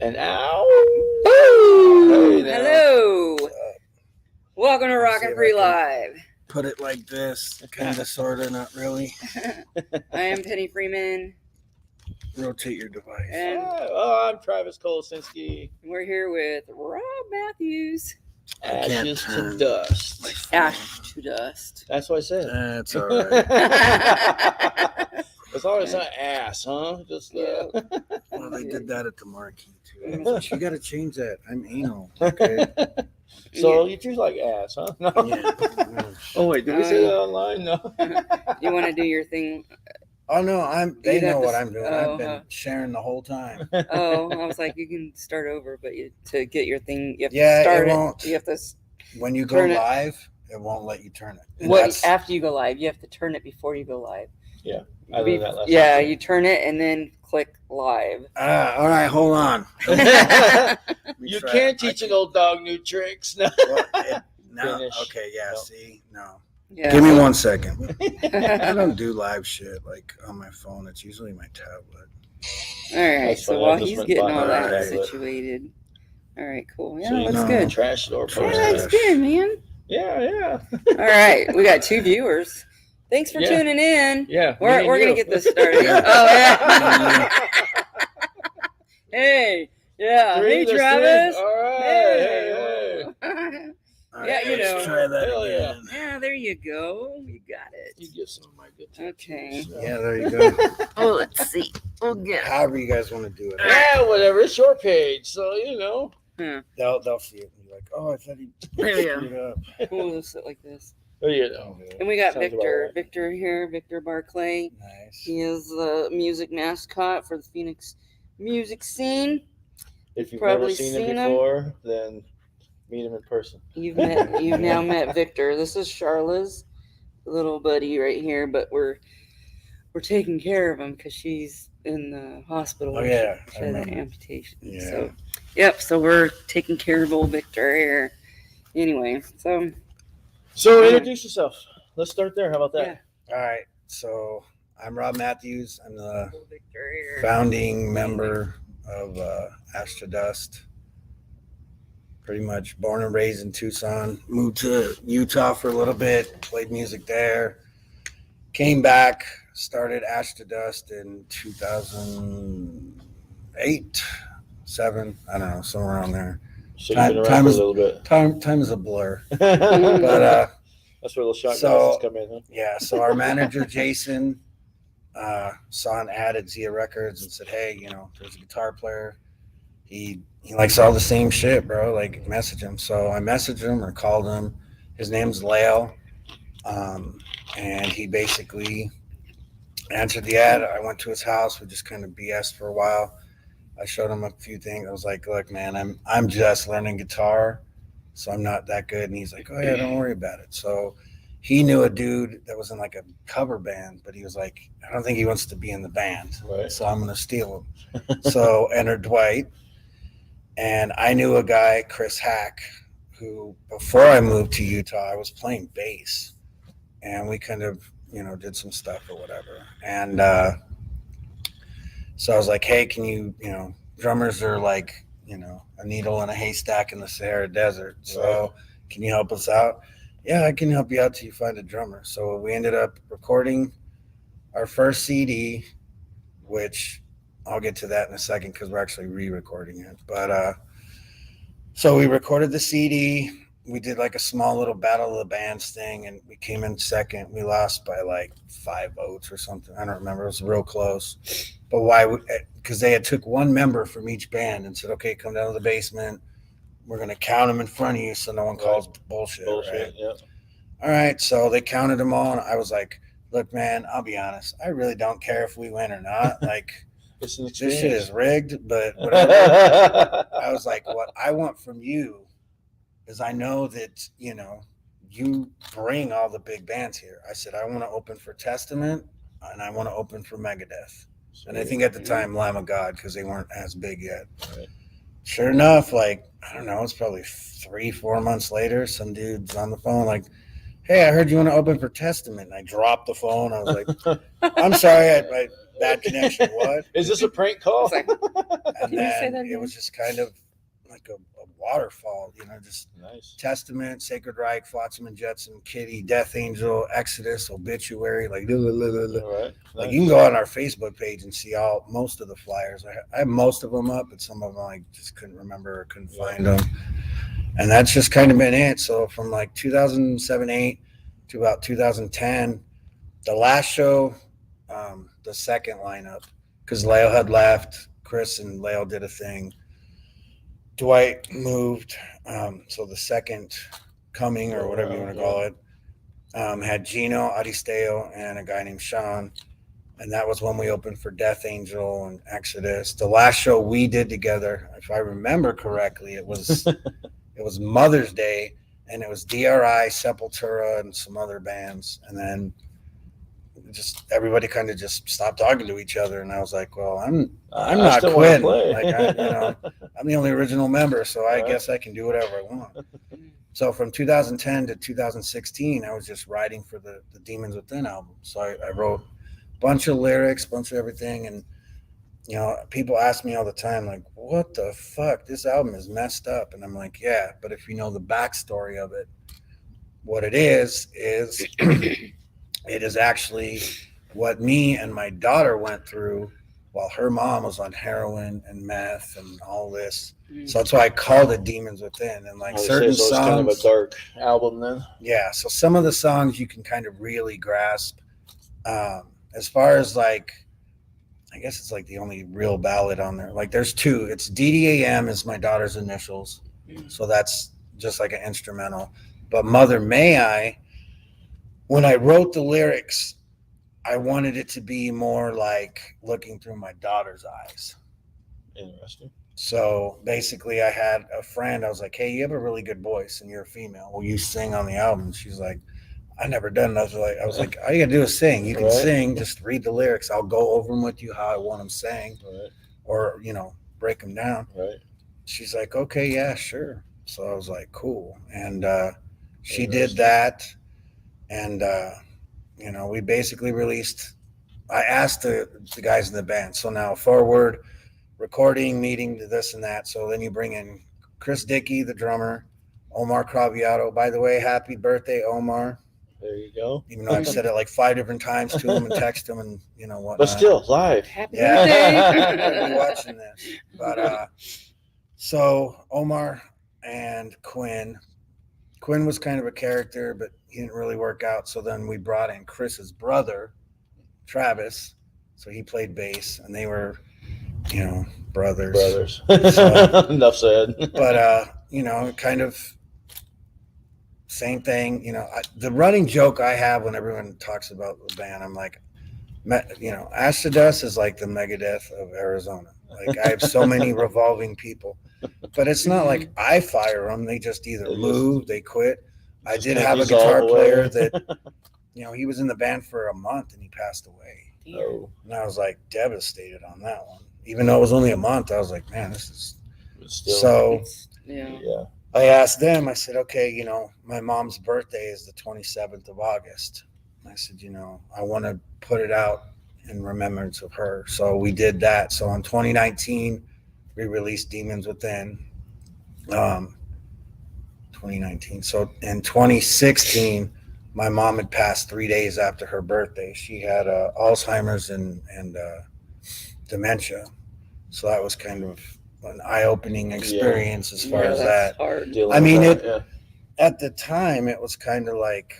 And ow! Hey, hello. Welcome to Rockin' Free Live. Put it like this, kind of, sort of, not really. I am Penny Freeman. Rotate your device. And I'm Travis Kolosinski. We're here with Robb Mathews. Ashes to dust. Ash to dust. That's what I said. That's all right. As long as it's not ass, huh? Just Well, they did that at the marquee too. You got to change that. I'm anal. Okay. So you choose like ass, huh? No. Yeah. Oh wait, did we say that online? No. You want to do your thing? Oh no, they know what I'm doing. Oh, I've been sharing the whole time. Oh, I was like, you can start over, but to get your thing, you have to start it. You have to. When you go live, it won't let you turn it. After you go live, you have to turn it before you go live. Yeah. I learned that last time. You turn it and then click live. All right, hold on. You can't teach an old dog new tricks. No. No. Okay. Yeah. No. See. No. Yeah. Give me 1 second. I don't do live shit like on my phone. It's usually my tablet. All right. So while he's getting all that situated. All right. Cool. Yeah, so that's good. Trash door. Yeah, that's good, man. Yeah. All right. We got 2 viewers. Thanks for tuning in. Yeah. We're gonna get this started. Oh yeah. Hey. Yeah. Hey, Travis. All right. Hey. Yeah, let's try that again. Yeah, there you go. You got it. You get some of my good tips. Okay. So. Yeah, there you go. Oh, let's see. We'll get however you guys want to do it. Yeah, whatever. It's your page, so you know. They'll see it and be like, oh, I thought he screwed up. We'll sit like this. There you go. And we got Victor. Right. Victor here. Victor Barclay. Nice. He is the music mascot for the Phoenix music scene. If you've never seen him before, then meet him in person. You've now met Victor. This is Charla's little buddy right here, but we're taking care of him because she's in the hospital. Oh yeah, she had an amputation. Yeah. So we're taking care of old Victor here. Anyway, so introduce yourself. Let's start there. How about that? Yeah. All right. So I'm Robb Mathews. I'm the founding member of Ash to Dust. Pretty much born and raised in Tucson. Moved to Utah for a little bit. Played music there. Came back. Started Ash to Dust in 2008, 7. I don't know, somewhere around there. So time is a little bit. Time is a blur. But that's where the shot glasses come in, huh? Yeah. So our manager Jason saw an ad at Zia Records and said, "Hey, there's a guitar player. He likes all the same shit, bro. Like, message him." So I messaged him or called him. His name's Lael, and he basically answered the ad. I went to his house. We just kind of BS'd for a while. I showed him a few things. I was like, "Look, man, I'm just learning guitar, so I'm not that good." And he's like, "Oh yeah, don't worry about it." So he knew a dude that was in like a cover band, but he was like, "I don't think he wants to be in the band, right. So I'm gonna steal him." So entered Dwight, and I knew a guy, Chris Hack, who before I moved to Utah, I was playing bass, and we kind of did some stuff or whatever, and so I was like, "Hey, can you, drummers are like, a needle in a haystack in the Sahara Desert. So can you help us out?" "Yeah, I can help you out till you find a drummer." So we ended up recording our first CD, which I'll get to that in a second because we're actually re-recording it. But so we recorded the CD. We did like a small little battle of the bands thing, and we came in second. We lost by like 5 votes or something. I don't remember. It was real close. But why? Because they had took one member from each band and said, "Okay, come down to the basement. We're going to count them in front of you so no one calls bullshit." Right? Yeah. All right. So they counted them all, and I was like, "Look, man, I'll be honest. I really don't care if we win or not. Like, this shit is rigged, but whatever." I was like, "What I want from you is I know that, you bring all the big bands here." I said, "I want to open for Testament and I want to open for Megadeth." And I think at the time, Lamb of God, because they weren't as big yet. Right. Sure enough, like, I don't know, it's probably 3-4 months later, some dude's on the phone like, "Hey, I heard you want to open for Testament." And I dropped the phone. I was like, "I'm sorry, bad connection. What? Is this a prank call? It's like, And Can you say then that it again? was just kind of like a waterfall, just Nice. Testament, Sacred Reich, Flotsam and Jetsam, Kitty, Death Angel, Exodus, Obituary, like, blah, blah, blah, blah. All right. Like Nice. you can go on our Facebook page and see most of the flyers. I have most of them up, but some of them I just couldn't remember or couldn't find them. And that's just kind of been it. So from like 2007-8 to about 2010, the last show, the second lineup, because Leo had left, Chris and Leo did a thing. Dwight moved, so the second coming or whatever you want to call it, had Gino, Aristeo, and a guy named Sean, and that was when we opened for Death Angel and Exodus. The last show we did together, if I remember correctly, it was Mother's Day, and it was DRI, Sepultura, and some other bands, and then just everybody kind of just stopped talking to each other, and I was like, well, I'm not still wanna quitting. play. Like I'm the only original member, so I Right. guess I can do whatever I want. So from 2010 to 2016, I was just writing for the Demons Within album. So I wrote a bunch of lyrics, bunch of everything, and people ask me all the time, like, what the fuck? This album is messed up. And I'm like, yeah, but if you know the backstory of it, what it is it is actually what me and my daughter went through while her mom was on heroin and meth and all this. So that's why I called it Demons Within. And like certain so it's songs, kind of a dark album then. yeah. So some of the songs you can kind of really grasp. As far as like, I guess it's like the only real ballad on there. Like there's two. It's DDAM is my daughter's initials. So that's just like an instrumental. But Mother May I, when I wrote the lyrics, I wanted it to be more like looking through my daughter's eyes. Interesting. So basically I had a friend, I was like, hey, you have a really good voice and you're a female. Will you sing on the album? She's like, I never done nothing. I was like, all you gotta do is sing. You can sing, just read the lyrics. I'll go over them with you how I want them sang, or break them down. Right. She's like, okay, yeah, sure. So I was like, cool. And she did that. And we basically released. I asked the guys in the band. So now forward, recording, meeting, this and that. So then you bring in Chris Dickey, the drummer, Omar Craviato. By the way, happy birthday, Omar. There you go. Even though I've said it like 5 different times to him and text him and whatnot. But still, live. Happy Yeah. birthday. I'll be watching this. But so Omar and Quinn was kind of a character, but he didn't really work out. So then we brought in Chris's brother, Travis. So he played bass, and they were, brothers. So, Enough said. But kind of same thing. The running joke I have when everyone talks about the band, I'm like, Astrodust is like the Megadeth of Arizona. Like I have so many revolving people, but it's not like I fire them. They just either move, they quit. I did have a guitar player that, he was in the band for a month and he passed away. Oh. And I was like devastated on that one. Even though it was only a month, I was like, man, this is Still, so. Yeah. I asked them, I said, okay, my mom's birthday is the 27th of August. I said, I want to put it out in remembrance of her. So we did that. So in 2019, we released Demons Within. 2019. So in 2016, my mom had passed 3 days after her birthday. She had Alzheimer's and dementia. So that was kind of an eye-opening experience as far as that. Hard. I mean, at the time, it was kind of like,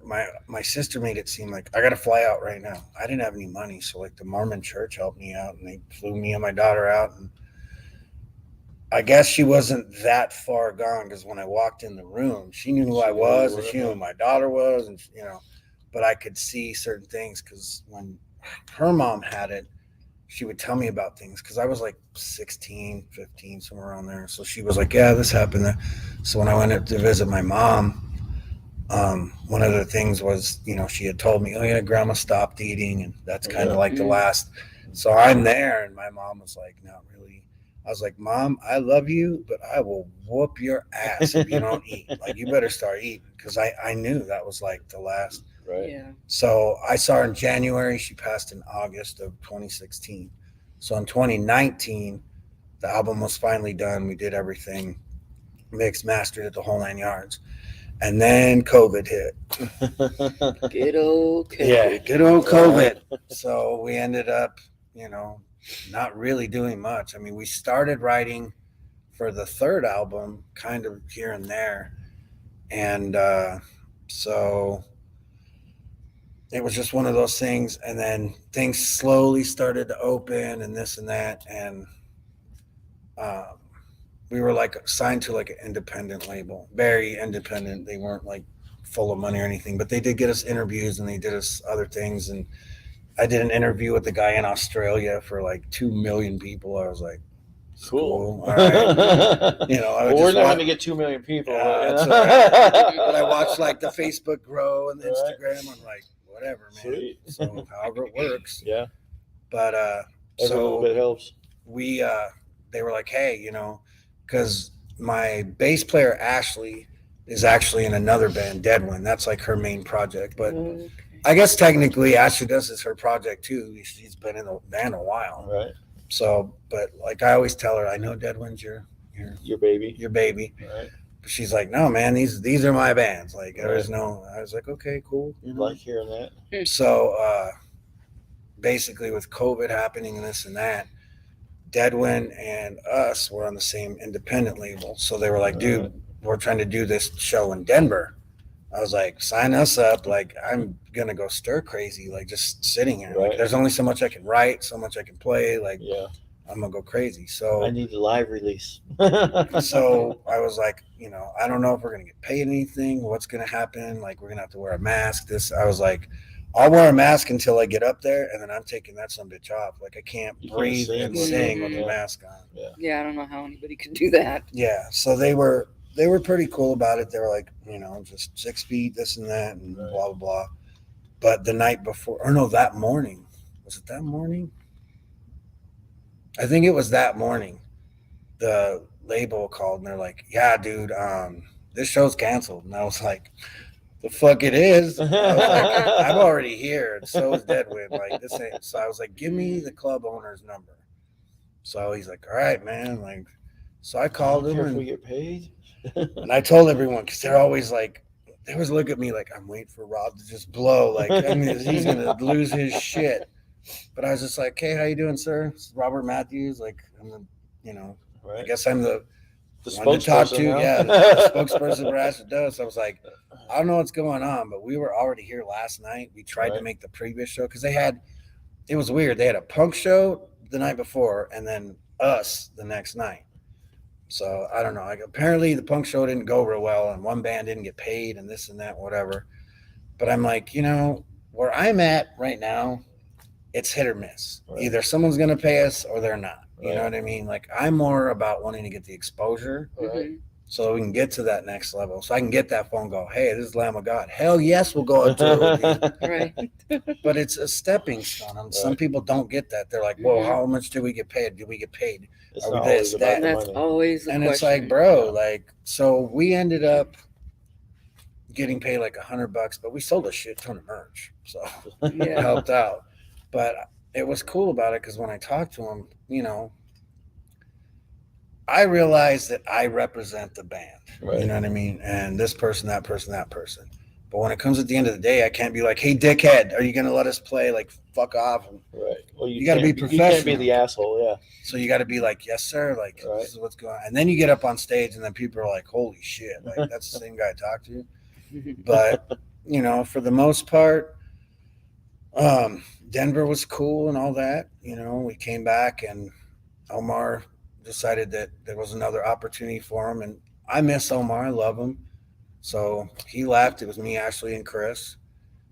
my sister made it seem like I got to fly out right now. I didn't have any money. So like the Mormon church helped me out and they flew me and my daughter out. And I guess she wasn't that far gone because when I walked in the room, she knew who I was and she knew who my daughter was. And, but I could see certain things because when her mom had it, she would tell me about things because I was like 16, 15, somewhere around there. So she was like, yeah, this happened. So when I went up to visit my mom, one of the things was, she had told me, oh yeah, grandma stopped eating. And that's kind of like the last. So I'm there and my mom was like, not really. I was like, Mom, I love you, but I will whoop your ass if you don't eat. Like, you better start eating. Because I knew that was like the last. Right. Yeah. So I saw her in January. She passed in August of 2016. So in 2019, the album was finally done. We did everything, mixed, mastered it, the whole 9 yards. And then COVID hit. Good old COVID. Yeah, good old COVID. So we ended up, not really doing much. I mean, we started writing for the third album kind of here and there. And so it was just one of those things. And then things slowly started to open and this and that. And we were like signed to like an independent label, very independent. They weren't like full of money or anything, but they did get us interviews and they did us other things. And I did an interview with the guy in Australia for like 2 million people. I was like, cool. All right. Well, we're not going to get 2 million people. That's all right. But I watched like the Facebook grow and the Instagram. I'm like, whatever, man. Sweet. So however it works. Yeah. But every little bit helps. They were like, hey, because my bass player Ashley is actually in another band, Deadwind. That's like her main project. But I guess technically Ashley does is her project too. She's been in the band a while. Right. So, but like I always tell her, I know Deadwind's your baby. Your baby. Right. But she's like, no, man, these are my bands. Like there's no. I was like, okay, cool. Like hearing that. So basically, with COVID happening and this and that, Deadwind and us were on the same independent label. So they were like, dude, we're trying to do this show in Denver. I was like, sign us up. Like, I'm going to go stir crazy, like just sitting here. Right. Like, there's only so much I can write, so much I can play. Like, yeah, I'm going to go crazy. So I need the live release. So I was like, I don't know if we're going to get paid anything. What's going to happen? Like, we're going to have to wear a mask. I was like, I'll wear a mask until I get up there, and then I'm taking that some bitch off. Like, I can't breathe and sing with the mask on. Yeah, I don't know how anybody could do that. Yeah, so they were pretty cool about it. They were like, just 6 feet, this and that, and blah, blah, blah. But the night before, or no, that morning. Was it that morning? I think it was that morning. The label called, and they're like, yeah, dude, this show's canceled. And I was like, the fuck it is. I was like, I'm already here, and so is Deadwind. Like, this ain't. So I was like, give me the club owner's number. So he's like, all right, man. Like, so I called him. If we get paid. And I told everyone, because they're always like, they always look at me like I'm waiting for Rob to just blow. Like, I mean, he's gonna lose his shit. But I was just like, hey, how you doing, sir? It's Robb Mathews. Like, I'm the, I guess I'm the one to talk to. Yeah, the spokesperson for Acid Dose. I was like, I don't know what's going on, but we were already here last night. We tried to make the previous show because it was weird. They had a punk show the night before and then us the next night. So I don't know. Like, apparently the punk show didn't go real well and one band didn't get paid and this and that, whatever. But I'm like, where I'm at right now, it's hit or miss. Right. Either someone's going to pay us or they're not. You know what I mean? Like, I'm more about wanting to get the exposure so we can get to that next level. So I can get that phone go, hey, this is Lamb of God. Hell yes, we'll go on tour with you. Right. But it's a stepping stone. And some people don't get that. They're like, whoa, how much do we get paid? Do we get paid? It's not always about the That's money. always the And question. it's like, bro, like, so we ended up getting paid like $100, but we sold a shit ton of merch. So it helped out. But it was cool about it because when I talked to him, I realized that I represent the band. Right. You know what I mean? And this person, that person, that person. But when it comes at the end of the day, I can't be like, hey, dickhead, are you going to let us play? Like, fuck off. Right. Well, you got to be professional. You can't be the asshole, yeah. So you got to be like, yes, sir. Like, this is what's going on. And then you get up on stage and then people are like, holy shit. Like, that's the same guy I talked to. But, for the most part, Denver was cool and all that. We came back and Omar decided that there was another opportunity for him. And I miss Omar. I love him. So he left. It was me, Ashley, and Chris.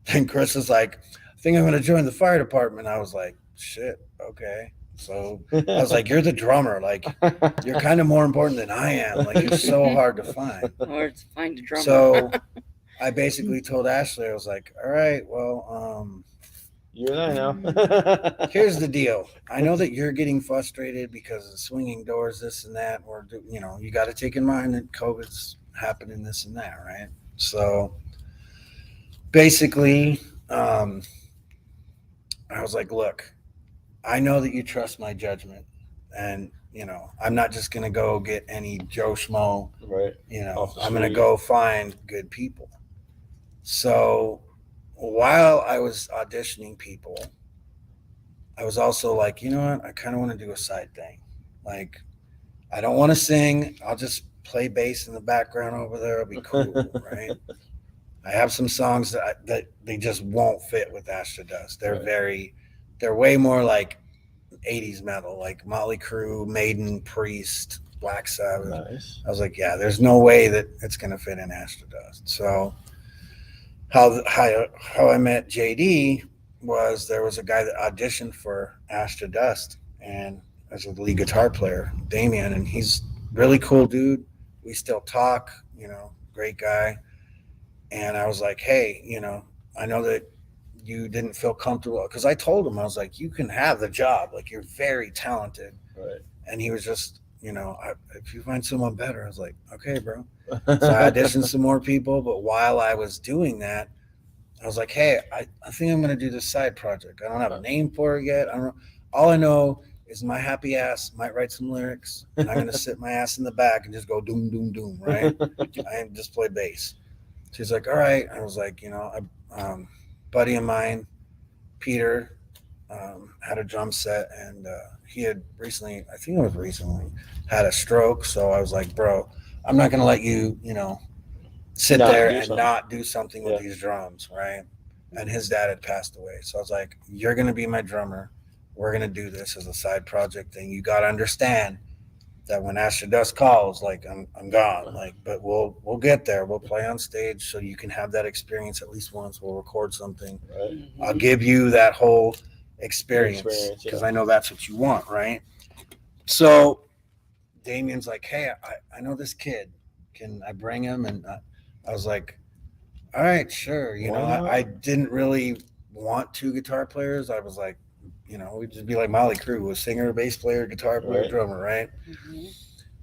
And Chris is like, I think I'm going to join the fire department. I was like, shit, okay. So I was like, you're the drummer. Like, you're kind of more important than I am. Like, you're so hard to find. Hard to find a drummer. So I basically told Ashley, I was like, all right, well, you're there now. Here's the deal. I know that you're getting frustrated because of swinging doors, this and that. Or, you got to take in mind that COVID's happening, this and that, right? So basically, I was like, look, I know that you trust my judgment, and I'm not just gonna go get any Joe Schmo. Right. I'm gonna go find good people. So while I was auditioning people, I was also like, you know what? I kind of want to do a side thing. Like, I don't want to sing. I'll just play bass in the background over there. It'll be cool, right? I have some songs that they just won't fit with Astra Dust. They're way more like 80s metal, like Motley Crue, Maiden, Priest, Black Sabbath. Nice. I was like, yeah, there's no way that it's gonna fit in Astra Dust. So how I met JD was there was a guy that auditioned for Astra Dust and as a lead guitar player, Damien, and he's really cool dude. We still talk, great guy. And I was like, hey, I know that you didn't feel comfortable because I told him, I was like, you can have the job, like you're very talented. Right. And he was just, if you find someone better, I was like, okay, bro. So I auditioned some more people, but while I was doing that, I was like, hey, I think I'm going to do this side project. I don't have a name for it yet. I don't know. All I know is my happy ass might write some lyrics, and I'm going to sit my ass in the back and just go doom, doom, doom, right? I just play bass. She's like, all right. I was like, buddy of mine, Peter, had a drum set, and he had recently, I think it was recently, had a stroke. So I was like, bro, I'm not going to let you, sit there and not do something with these drums, right? And his dad had passed away. So I was like, you're going to be my drummer. We're going to do this as a side project thing. You got to understand that when Astra Dust calls, like I'm gone, like, but we'll get there. We'll play on stage so you can have that experience at least once. We'll record something. Right. Mm-hmm. I'll give you that whole experience because I know that's what you want, right? So Damien's like, hey, I know this kid. Can I bring him? And I was like, all right, sure. I didn't really want two guitar players. I was like, we'd just be like Motley Crue, a singer, bass player, guitar player, drummer, right? Mm-hmm.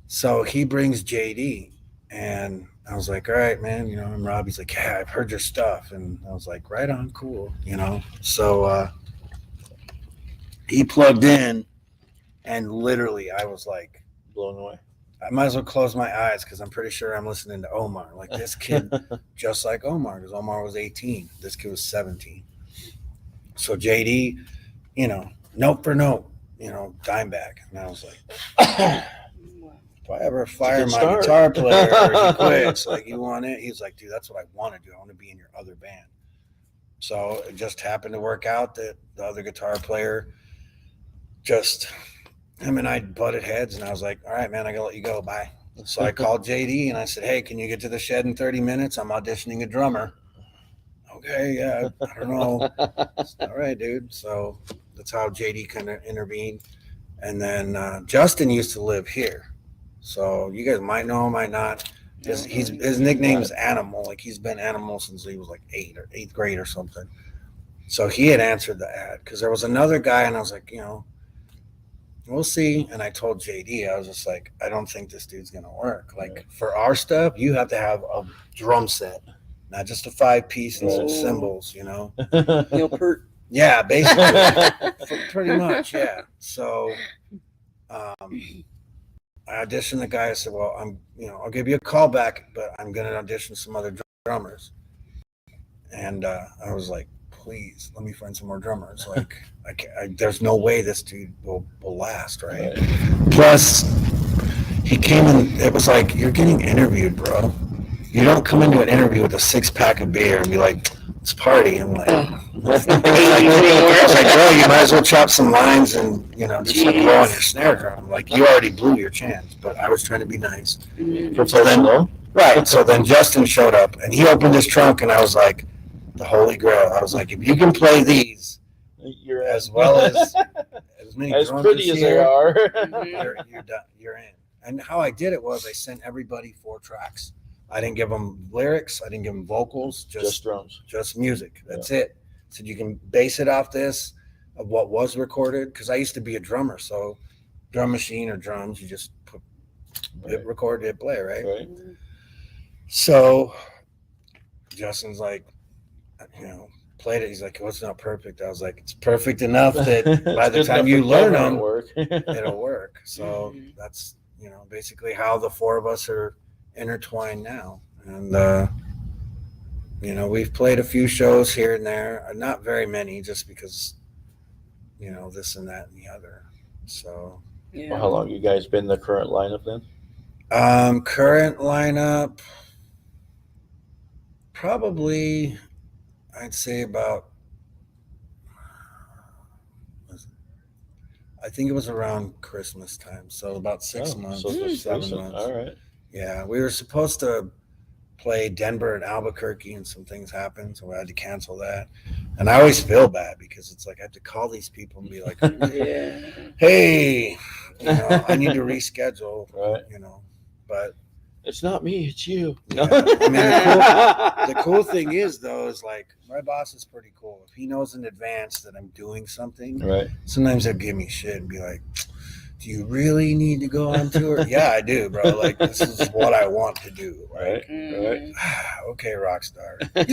So he brings JD, and I was like, all right, man, I'm Rob. He's like, yeah, I've heard your stuff. And I was like, right on, cool, So he plugged in, and literally I was like, blown away. I might as well close my eyes because I'm pretty sure I'm listening to Omar. Like this kid, just like Omar, because Omar was 18. This kid was 17. So JD, note for note, Dimebag. And I was like, if I ever fire my guitar player or he quits, like you want it? He's like, dude, that's what I want to do. I want to be in your other band. So it just happened to work out that the other guitar player him and I butted heads, and I was like, all right, man, I gotta let you go. Bye. So I called JD and I said, hey, can you get to the shed in 30 minutes? I'm auditioning a drummer. Okay, yeah, I don't know. All right, dude. So that's how JD kind of intervened. And then Justin used to live here. So you guys might know him, might not. His nickname's Animal. Like he's been Animal since he was like 8th grade or something. So he had answered the ad because there was another guy, and I was like, we'll see. And I told JD, I was just like, I don't think this dude's gonna work. Like for our stuff, you have to have a drum set, not just a 5-piece and some cymbals, Neil Peart. Yeah, basically, pretty much, yeah. So I auditioned the guy. I said, well, I'll give you a call back, but I'm gonna audition some other drummers. And I was like, please let me find some more drummers. Like there's no way this dude will last, right? Plus he came in, it was like, you're getting interviewed, bro. You don't come into an interview with a 6-pack of beer and be like, let's party. I'm like, I was like, bro, you might as well chop some lines and do some blow on your snare drum. Like you already blew your chance, but I was trying to be nice. So then Justin showed up and he opened his trunk, and I was like, the holy grail. I was like, if you can play these as well as many as drums pretty as they are, you're done. You're in. And how I did it was I sent everybody 4 tracks. I didn't give them lyrics. I didn't give them vocals. Just drums. Just music. That's it. So you can base it off this of what was recorded. Because I used to be a drummer, so drum machine or drums, you just hit record, hit play, right? Right. So Justin's like, played it. He's like, "Oh, it's not perfect." I was like, "It's perfect enough that by the time you learn them, it'll work." So that's basically how the four of us are intertwined now. And we've played a few shows here and there, not very many, just because this and that and the other. So Well, how long you guys been the current lineup then? Current lineup, probably I'd say about, I think it was around Christmas time, so about 6 months, so 7 months. All right. Yeah, we were supposed to play Denver and Albuquerque, and some things happened, so we had to cancel that. And I always feel bad because it's like I have to call these people and be like, "Hey, I need to reschedule." Right. But it's not me, it's you. Yeah. I mean, the cool thing is, though, is like my boss is pretty cool. If he knows in advance that I'm doing something, right, sometimes he'll give me shit and be like, "Do you really need to go on tour?" Yeah, I do, bro. Like, this is what I want to do. Right. Okay, rock star. Write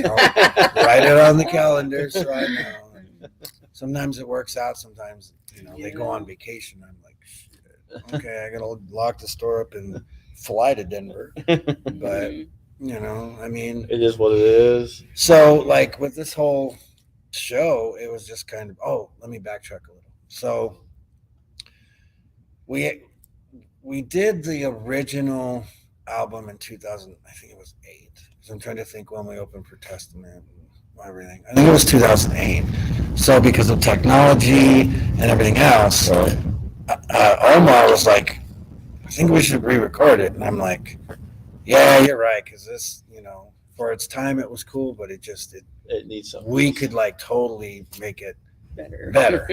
it on the calendar so I know. And sometimes it works out. Sometimes, they go on vacation. I'm like, shit. Okay, I gotta lock the store up and fly to Denver. But I mean, it is what it is. So like with this whole show, it was just kind of, let me backtrack a little. So we did the original album in 2000, I think it was 8. So I'm trying to think when we opened for Testament and everything. I think it was 2008. So because of technology and everything else, Omar was like, "I think we should re-record it." And I'm like, "Yeah, you're right, because this, for its time it was cool, but it needs something. We could like totally make it better.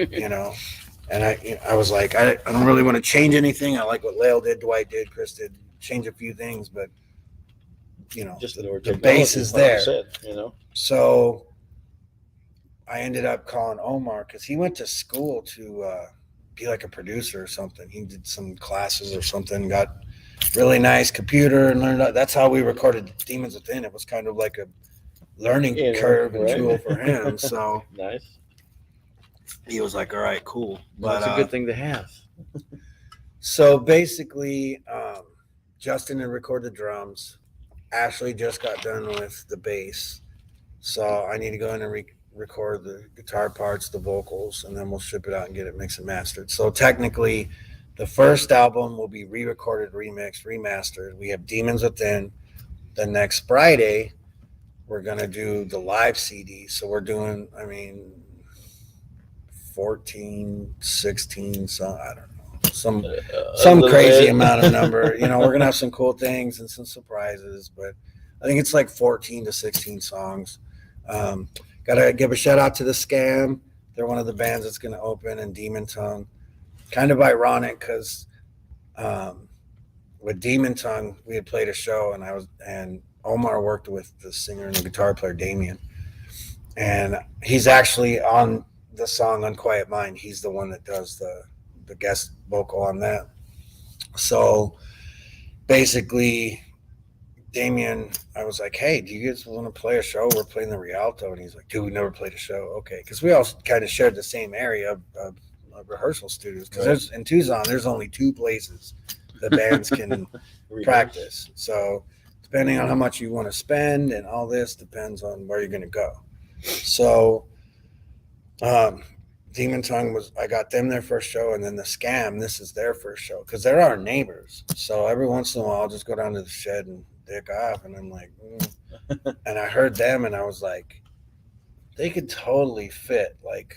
And I was like, I don't really want to change anything. I like what Lael did, Dwight did, Chris did, change a few things, but just the base is there. Said, So I ended up calling Omar because he went to school to be like a producer or something. He did some classes or something, got really nice computer and learned that. That's how we recorded Demons Within. It was kind of like a learning curve and tool for him. So nice. He was like, "All right, cool." But that's a good thing to have. So basically, Justin had recorded the drums. Ashley just got done with the bass. So I need to go in and record the guitar parts, the vocals, and then we'll ship it out and get it mixed and mastered. So technically, the first album will be re-recorded, remixed, remastered. We have Demons Within. The next Friday, we're going to do the live CD. So we're doing, 14, 16, so I don't know, some crazy amount of number. We're going to have some cool things and some surprises, but I think it's like 14 to 16 songs. Got to give a shout out to The Scam. They're one of the bands that's going to open, and Demon Tongue. Kind of ironic because with Demon Tongue, we had played a show, and Omar worked with the singer and the guitar player Damien, and he's actually on the song Unquiet Mind. He's the one that does the guest vocal on that. So basically, Damien, I was like, "Hey, do you guys want to play a show? We're playing the Rialto." And he's like, "Dude, we never played a show." Okay, because we all kind of shared the same area of rehearsal studios. Because in Tucson, there's only 2 places the bands can practice. So depending on how much you want to spend and all this depends on where you're going to go. So Demon Tongue I got them their first show, and then The Scam, this is their first show because they're our neighbors. So every once in a while, I'll just go down to the shed and dick off, and I'm like, and I heard them, and I was like, they could totally fit like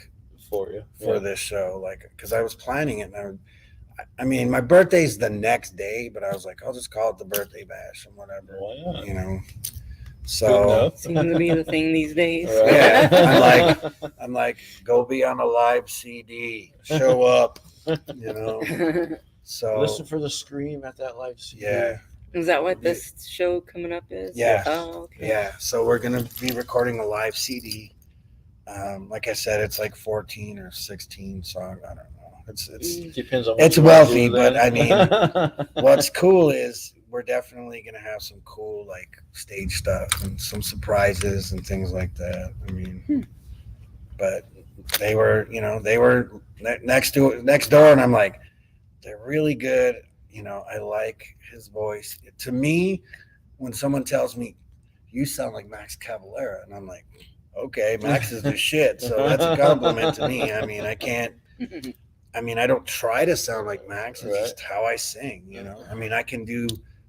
for you for this show, like because I was planning it, and my birthday's the next day, but I was like, I'll just call it the birthday bash and whatever. Why not? So seems to be the thing these days. Right. Yeah, I'm like, go be on a live CD, show up, So listen for the scream at that live CD. Yeah. Is that what this show coming up is? Yeah. Oh, okay. Yeah. So we're gonna be recording a live CD. Like I said, it's like 14 or 16 songs. I don't know. It's depends on. It's wealthy, but what's cool is we're definitely gonna have some cool like stage stuff and some surprises and things like that. I mean, but they were next door, and I'm like, they're really good. I like his voice. To me, when someone tells me you sound like Max Cavalera, and I'm like, okay, Max is the shit. So that's a compliment to me. I mean, I don't try to sound like Max. It's just how I sing, I mean, I can do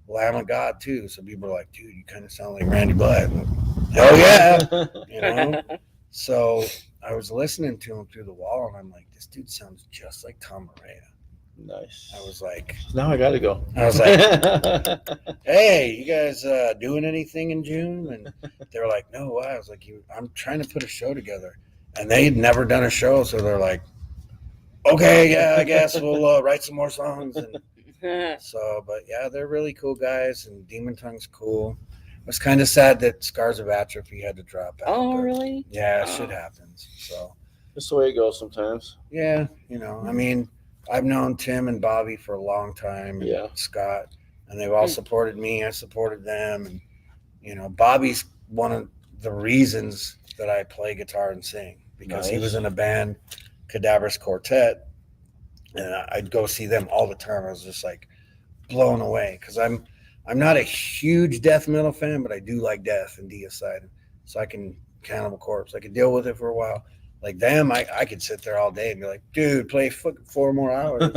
Lamb of God too. So people are like, dude, you kind of sound like Randy Blythe. Hell yeah. So I was listening to him through the wall, and I'm like, this dude sounds just like Tom Araya. Nice. I was like, now I gotta go. I was like, hey, you guys doing anything in June? And they were like, no, why? I was like, I'm trying to put a show together. And they'd never done a show, so they're like, okay, yeah, I guess we'll write some more songs. And so, but yeah, they're really cool guys, and Demon Tongue's cool. It was kind of sad that Scars of Atrophy had to drop out. Oh, really? Yeah, shit happens. So that's the way it goes sometimes. Yeah, I mean, I've known Tim and Bobby for a long time, and Scott, and they've all supported me. I supported them, and Bobby's one of the reasons that I play guitar and sing, because he was in a band, Cadaverous Quartet, and I'd go see them all the time. I was just like blown away, because I'm not a huge death metal fan, but I do like death and deicide, so I can Cannibal Corpse. I could deal with it for a while. Like them, I could sit there all day and be like, dude, play 4 more hours.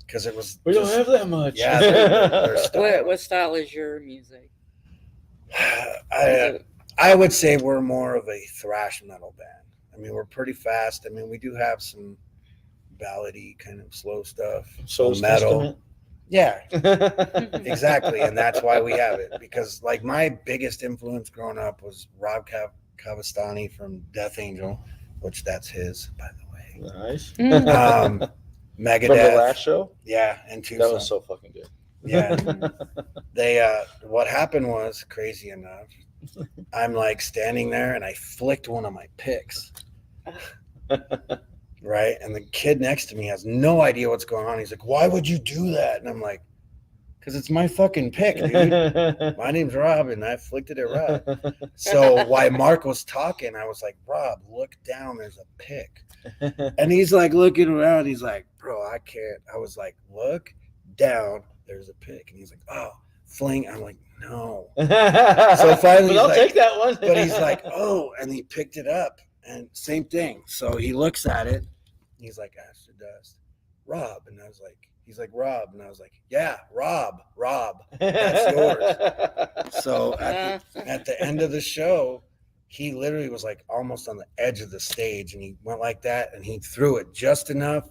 Because it was. We don't have that much. Yeah. They're what style is your music? I would say we're more of a thrash metal band. I mean, we're pretty fast. I mean, we do have some ballady kind of slow stuff. So metal. Yeah, exactly. And that's why we have it. Because like my biggest influence growing up was Rob Cavastani from Death Angel, which that's his, by the way. Nice. Megadeth. From the last show? Yeah, and Tucson. That was so fucking good. Yeah. They what happened was, crazy enough, I'm like standing there and I flicked one of my picks. Right? And the kid next to me has no idea what's going on. He's like, why would you do that? And I'm like, because it's my fucking pick, dude. My name's Rob, and I flicked it at Rob. So while Mark was talking, I was like, Rob, look down. There's a pick. And he's like looking around. He's like, bro, I can't. I was like, look down. There's a pick. And he's like, oh, fling. I'm like, no. So finally, I'll take that one. But he's like, oh, and he picked it up. And same thing. So he looks at it. He's like, ash to dust. Rob. And I was like, he's like, Rob. And I was like, yeah, Rob, that's yours. So at the end of the show, he literally was like almost on the edge of the stage, and he went like that, and he threw it just enough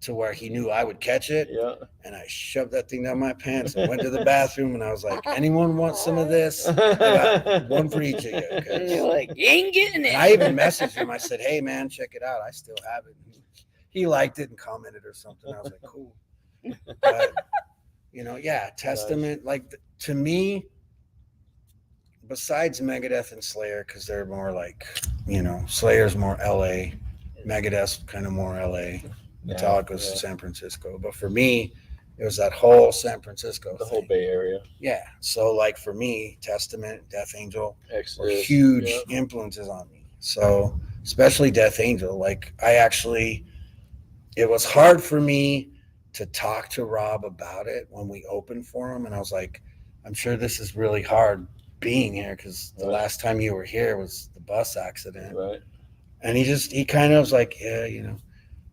to where he knew I would catch it. Yeah. And I shoved that thing down my pants and went to the bathroom, and I was like, anyone want some of this? I got one for each of you. And you're like, you ain't getting it. And I even messaged him. I said, hey, man, check it out. I still have it. And he liked it and commented or something. I was like, cool. But, Testament, like, to me, besides Megadeth and Slayer, because they're more like, Slayer's more LA, Megadeth's kind of more LA, Metallica's San Francisco. But for me, it was that whole San Francisco the thing. whole Bay Area. Yeah. So, like, for me, Testament, Death Angel Exodus, were huge influences on me. So, especially Death Angel, like, it was hard for me to talk to Rob about it when we opened for him. And I was like, I'm sure this is really hard being here, because the last time you were here was the bus accident. Right. And he kind of was like, yeah,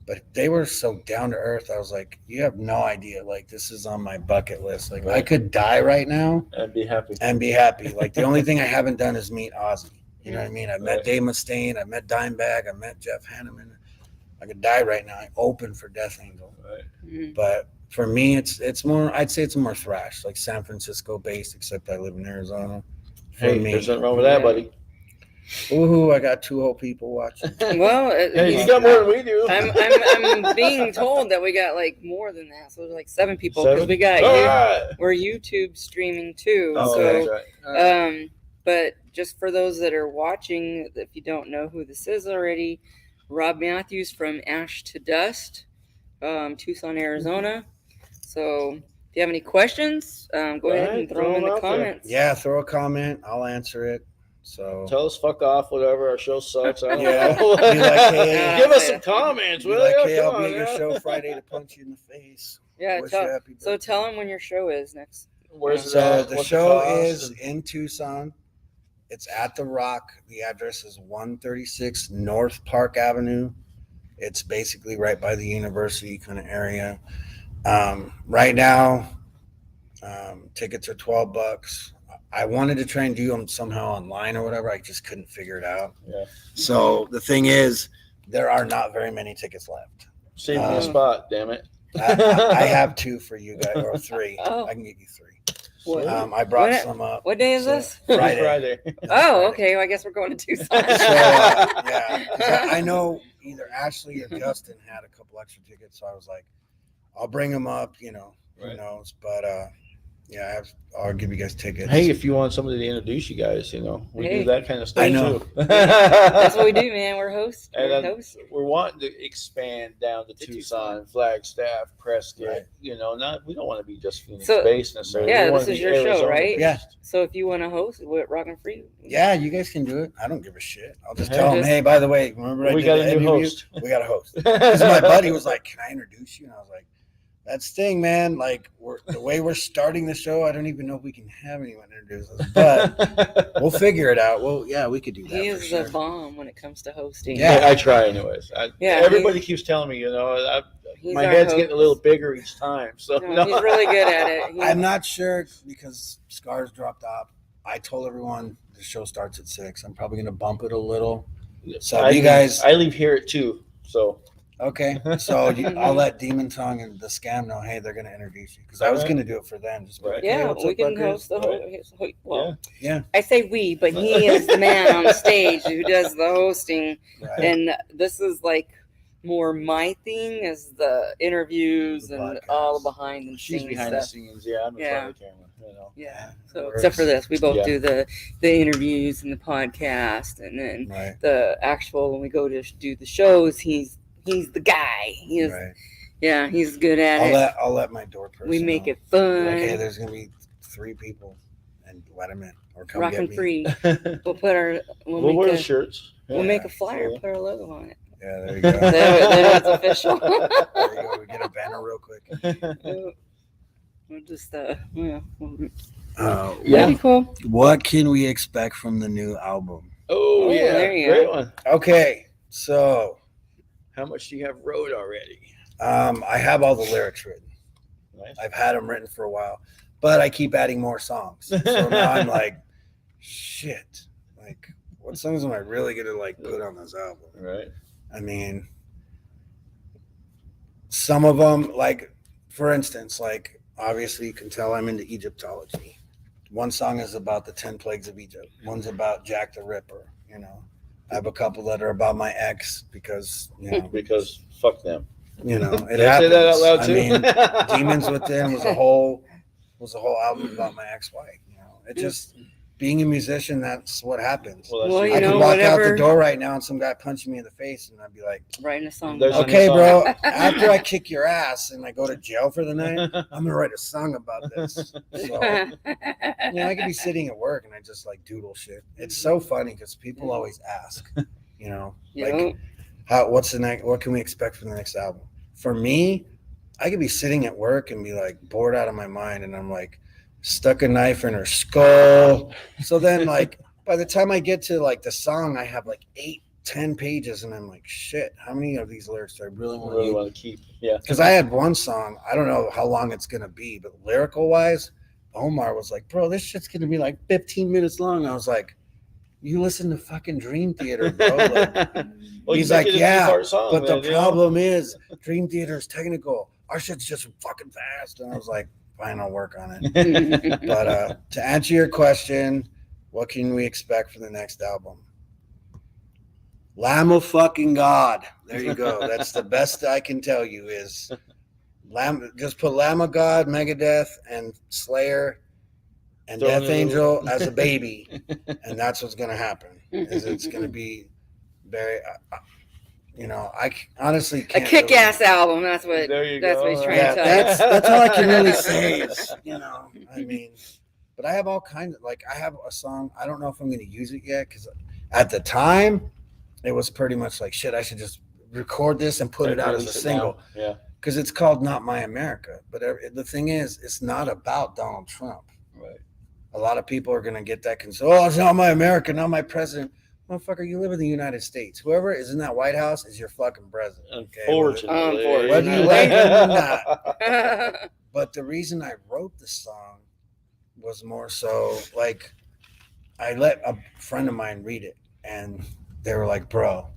but they were so down to earth. I was like, you have no idea. Like, this is on my bucket list. Like, I could die right now and be happy. Like, the only thing I haven't done is meet Ozzy. You know what I mean? I met Dave Mustaine. I met Dimebag. I met Jeff Hanneman. I could die right now. I opened for Death Angel. Right. But for me, it's more, I'd say it's more thrash, like San Francisco based, except I live in Arizona. For me. There's nothing wrong with that, buddy. Ooh, I got 2 whole people watching. Well, you got more than we do. I'm being told that we got like more than that. So there's like 7 people, because we got we're YouTube streaming too. Oh, so that's right. but just for those that are watching, if you don't know who this is already, Robb Mathews from Ash to Dust, Tucson, Arizona. So you have any questions, go ahead and throw them in the comments. Yeah, throw a comment. I'll answer it. So tell us fuck off, whatever. Our show sucks. I don't Yeah. know. Be like, hey, give us some comments. be Will like, ya? hey, Come I'll on be at your now. show Friday to punch you in the face. Yeah, Wish you happy so birthday. tell them when your show is next. Where's it So at? the What's show cost? is in Tucson. It's at The Rock. The address is 136 North Park Avenue. It's basically right by the university kind of area. Right now, tickets are $12. I wanted to try and do them somehow online or whatever. I just couldn't figure it out. Yeah. So the thing is, there are not very many tickets left. Save me a spot, damn it. I have 2 for you guys, or 3. Oh. I can get you 3. Sweet. I brought some up. What day is this? Friday. Oh, okay. Well, I guess we're going to Tucson. So, yeah, 'cause I know either Ashley or Justin had a couple extra tickets, so I was like, I'll bring them up. Who knows? But yeah, I'll give you guys tickets. Hey, if you want somebody to introduce you guys, we Hey. do that kind of stuff I know. too. That's what we do, man. We're hosts. And We're then hosts. we're wanting to expand down to Tucson, Flagstaff, Prescott. Right. We don't want to be just Phoenix So- based necessarily. Yeah, We wanna this is be your show, Arizona right? Yeah. based. So if you want to host, what Rockin' Free? Yeah, you guys can do it. I don't give a shit. I'll just Hey, tell them, just- hey, by the way, remember We I got did a the new interview? host. We got a host. Because my buddy was like, can I introduce you? And I was like, that's the thing, man. Like, the way we're starting the show, I don't even know if we can have anyone introduce us, but we'll figure it out. Well, yeah, we could do that. He for is sure. the bomb when it comes to hosting. Yeah. I try anyways. Yeah, Everybody keeps telling me, He's my our head's host. getting a little bigger each time. So No, he's really good at it. I'm not sure because Scars dropped off. I told everyone the show starts at 6. I'm probably going to bump it a little. So I you guys, I leave here at 2. So okay. So I'll let Demon Tongue and the Scam know, hey, they're going to introduce you because I was going to do it for them. Just be like, hey, Yeah, what's we up, can fuckers? host the whole. Well, Yeah. I say we, but he is the man on stage who does the hosting, Right. and this is like more my thing is the interviews The and podcast. all the behind the she's scenes behind stuff. the scenes. Yeah, I'm in front of the camera. Yeah. It So works. except for this, we both Yeah. do the interviews and the podcast, and then Right. the actual when we go to do the shows, he's the guy. He is. Right. Yeah, he's good at it. I'll let my door person We make know. it fun. Like, hey, there's going to be 3 people and let them in or come Rockin' get me. Free. We'll put our. We'll We'll wear the make shirts. we'll Yeah. make a flyer. So- Put our logo on it. Yeah, there you go. Then it's official. There you go. We get a banner real quick. We'll just yeah. Yeah. Pretty cool. What can we expect from the new album? Oh, Oh, yeah. there you Great go. one. Okay, so How much do you have wrote already? I have all the lyrics written. Nice. I've had them written for a while, but I keep adding more songs. So now I'm like, shit. Like, what songs am I really gonna like put on this album? Right. I mean, some of them, like, for instance, like, obviously you can tell I'm into Egyptology. One song is about the 10 plagues of Egypt. One's about Jack the Ripper, I have a couple that are about my ex because, Because fuck them. it Did happens. I say that out loud I too? mean, Demons Within was a whole album about my ex-wife. It just being a musician, that's what happens. Well, that's Well, your- you I know, could walk out whatever- the door right now and some guy punching me in the face and I'd be like, Writing a song. There's about a new okay, song. bro, after I kick your ass and I go to jail for the night, I'm gonna write a song about this. So, I could be sitting at work and I just like doodle shit. It's so funny because people always ask, like, what's the next? What can we expect from the next album? For me, I could be sitting at work and be like bored out of my mind, and I'm like stuck a knife in her skull. So then, like, by the time I get to like the song, I have like 8-10 pages, and I'm like, shit, how many of these lyrics do I really want to really use? want to keep. Yeah. Because I had one song, I don't know how long it's gonna be, but lyrical wise, Omar was like, bro, this shit's gonna be like 15 minutes long. I was like, you listen to fucking Dream Theater, bro. Like, Well, he's you like, make it a yeah, two-part song, but the man, problem is Dream Theater is technical. Our shit's just fucking fast. And I was like, fine, I'll work on it. But to answer your question, what can we expect for the next album? Lamb of fucking God. There you go. That's the best I can tell you is just put Lamb of God, Megadeth, and Slayer and Throw in Death a Angel little- as a baby. And that's what's going to happen. Is it's going to be very I honestly A can't. kick-ass album. That's what. There you That's go. what he's trying Yeah, to tell you. that's all I can really say is, I mean, but I have all kinds of, like, I have a song. I don't know if I'm going to use it yet because at the time it was pretty much like, shit, I should just record this and put it out as a Release it single now. Yeah. because it's called Not My America. But the thing is, it's not about Donald Trump. Right. A lot of people are going to get that oh, it's not my America, not my president. Motherfucker, you live in the United States. Whoever is in that White House is your fucking president. Okay? Unfortunately. Whether you like him or not. But the reason I wrote the song was more so like I let a friend of mine read it and they were like, bro,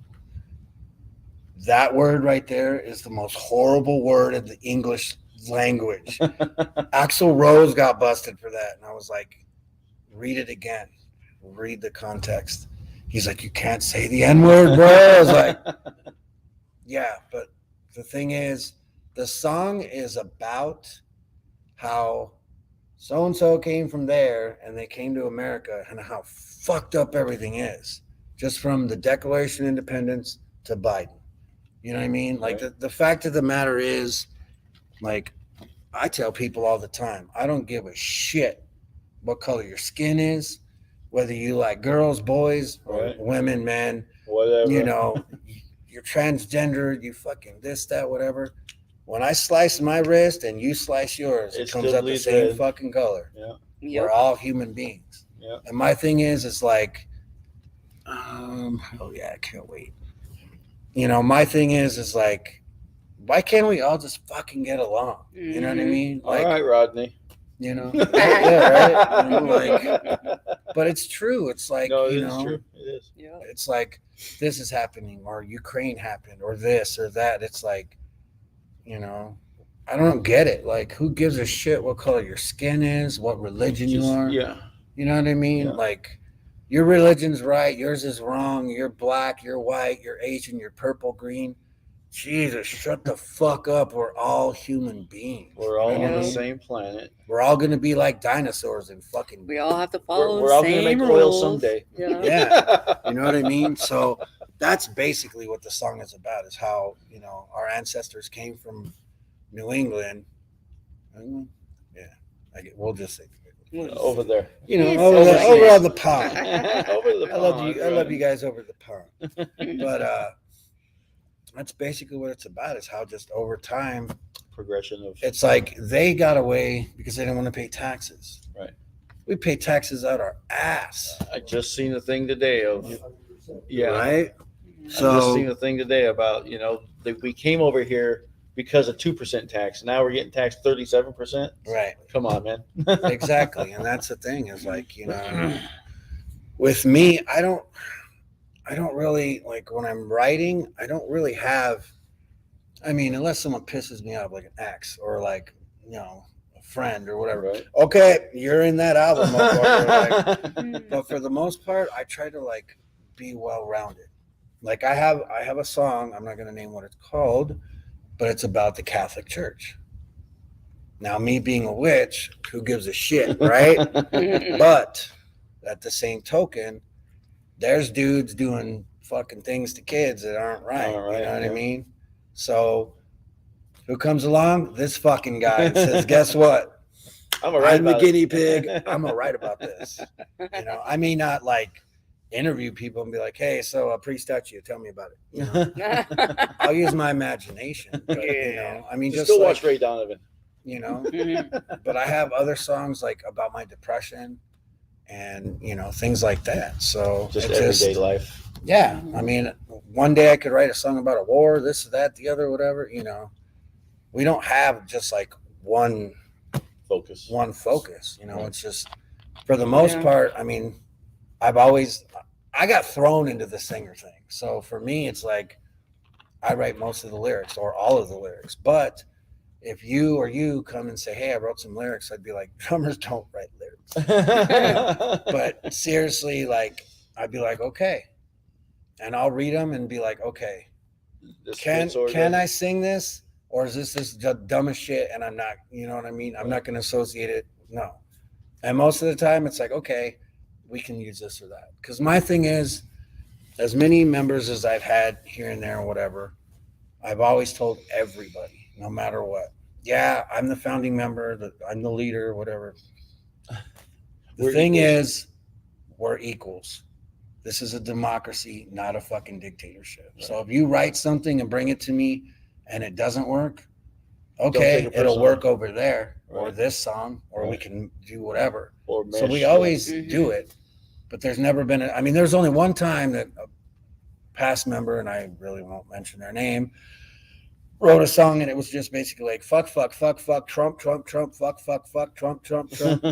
that word right there is the most horrible word in the English language. Axl Rose got busted for that. And I was like, read it again. Read the context. He's like, you can't say the N-word, bro. I was like, yeah, but the thing is, the song is about how so-and-so came from there and they came to America and how fucked up everything is. Just from the Declaration of Independence to Biden. You know what I mean? Like, the fact of the matter is, like, I tell people all the time, I don't give a shit what color your skin is, whether you like girls, boys, or women, men, whatever. You're transgender, you fucking this, that, whatever. When I slice my wrist and you slice yours, it comes out the same fucking color. Yeah. Yep. We're all human beings. Yeah. And my thing is like, oh yeah, I can't wait. My thing is like, why can't we all just fucking get along? You know what I mean? Like, all right, Rodney. Yeah, right. But it's true. It's like, no, it is true. It is. Yeah. It's like this is happening, or Ukraine happened, or this or that. It's like, I don't get it. Like, who gives a shit what color your skin is, what religion you are? Yeah. You know what I mean? Yeah. Like, your religion's right, yours is wrong. You're black, you're white, you're Asian, you're purple, green. Jesus, shut the fuck up. We're all human beings. We're all on the same planet. We're all going to be like dinosaurs and fucking... We all have to follow We're all going to make oil someday. Yeah. You know what I mean? So that's basically what the song is about, is how, our ancestors came from New England. Yeah. We'll just say... Over there. Over on the pond. Over the pond. I love you guys over the pond. But... that's basically what it's about, is how just over time progression of it's like they got away because they didn't want to pay taxes. Right. We pay taxes out our ass. I just seen a thing today of right. So I just seen a thing today about we came over here because of 2% tax. Now we're getting taxed 37%. Right. Come on, man. Exactly, and that's the thing is like with me, I don't really, like, when I'm writing, I don't really have, unless someone pisses me off, like an ex or like, a friend or whatever. Right. Okay, you're in that album. Like, but for the most part, I try to like be well-rounded. Like I have a song, I'm not going to name what it's called, but it's about the Catholic Church. Now, me being a witch, who gives a shit, right? But at the same token, there's dudes doing fucking things to kids that aren't right. You know what I mean? So who comes along? This fucking guy and says, guess what? I'm the guinea pig. I'm going to write about this. I may not like interview people and be like, hey, so a priest statue, tell me about it. I'll use my imagination. But, just still like, watch Ray Donovan. But I have other songs like about my depression and things like that. So just everyday life. Yeah. One day I could write a song about a war, this, that, the other, whatever. We don't have just like one focus. It's just, for the most part, I got thrown into the singer thing. So for me, it's like I write most of the lyrics or all of the lyrics. But if you come and say, hey, I wrote some lyrics, I'd be like, drummers don't write lyrics. But seriously, like, I'd be like, okay. And I'll read them and be like, okay, can I sing this? Or is this dumbest shit? And I'm not, you know what I mean? I'm not going to associate it. No. And most of the time it's like, okay, we can use this or that. Because my thing is, as many members as I've had here and there and whatever, I've always told everybody, no matter what. Yeah, I'm the founding member, I'm the leader, whatever. The We're thing equals. is, we're equals. This is a democracy, not a fucking dictatorship. Right. So if you write something and bring it to me and it doesn't work, take okay, it it'll personal. work over there or Right. this song, or we Right. can do whatever. Or So we mesh, always Mhm. do it, but there's never been, I mean, there's only one time that a past member, and I really won't mention their name, wrote a song and it was just basically like, fuck, fuck, fuck, fuck, Trump, Trump, Trump, fuck, fuck, fuck, Trump, Trump, Trump.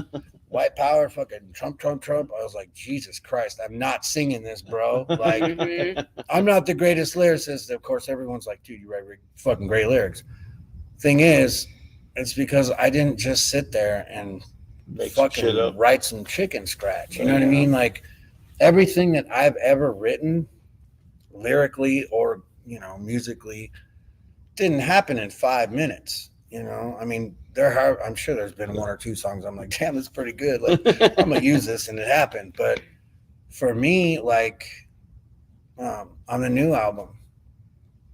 White power, fucking Trump, Trump, Trump. I was like, Jesus Christ, I'm not singing this, bro. Like, Mhm. I'm not the greatest lyricist. Of course, everyone's like, dude, you write fucking great lyrics. Thing is, it's because I didn't just sit there and Make some shit fucking up. write some chicken scratch. You know what I Yeah. mean? Like, everything that I've ever written, lyrically or, musically, didn't happen in 5 minutes. I mean, I'm sure there's been 1 or 2 songs I'm like, damn, that's pretty good. Like, I'm gonna use this, and it happened. But for me, like, on the new album,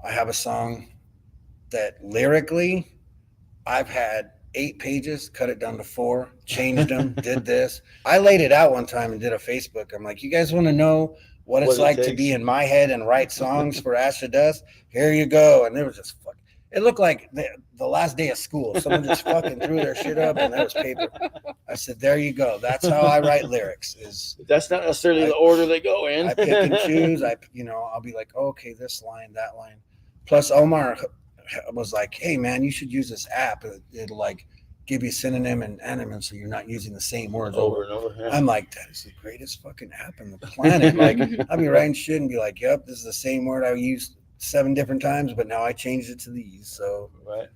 I have a song that lyrically I've had 8 pages, cut it down to 4, changed them, did this. I laid it out one time and did a Facebook. I'm like, you guys want to know what it's What it like to takes? be in my head and write songs for Ash to Dust? Here you go. And it was just fucking, it looked like the last day of school. Someone just fucking threw their shit up and there was paper. I said, there you go. That's how I write lyrics. Is That's not necessarily the order they go in. I pick and choose. I'll be like, oh, okay, this line, that line. Plus, Omar was like, hey, man, you should use this app. It'll like give you synonym and anonym, so you're not using the same words over and over. Yeah. I'm like, that is the greatest fucking app on the planet. Like, I'll be writing shit and be like, yep, this is the same word I used 7 different times, but now I changed it to these. So, Right.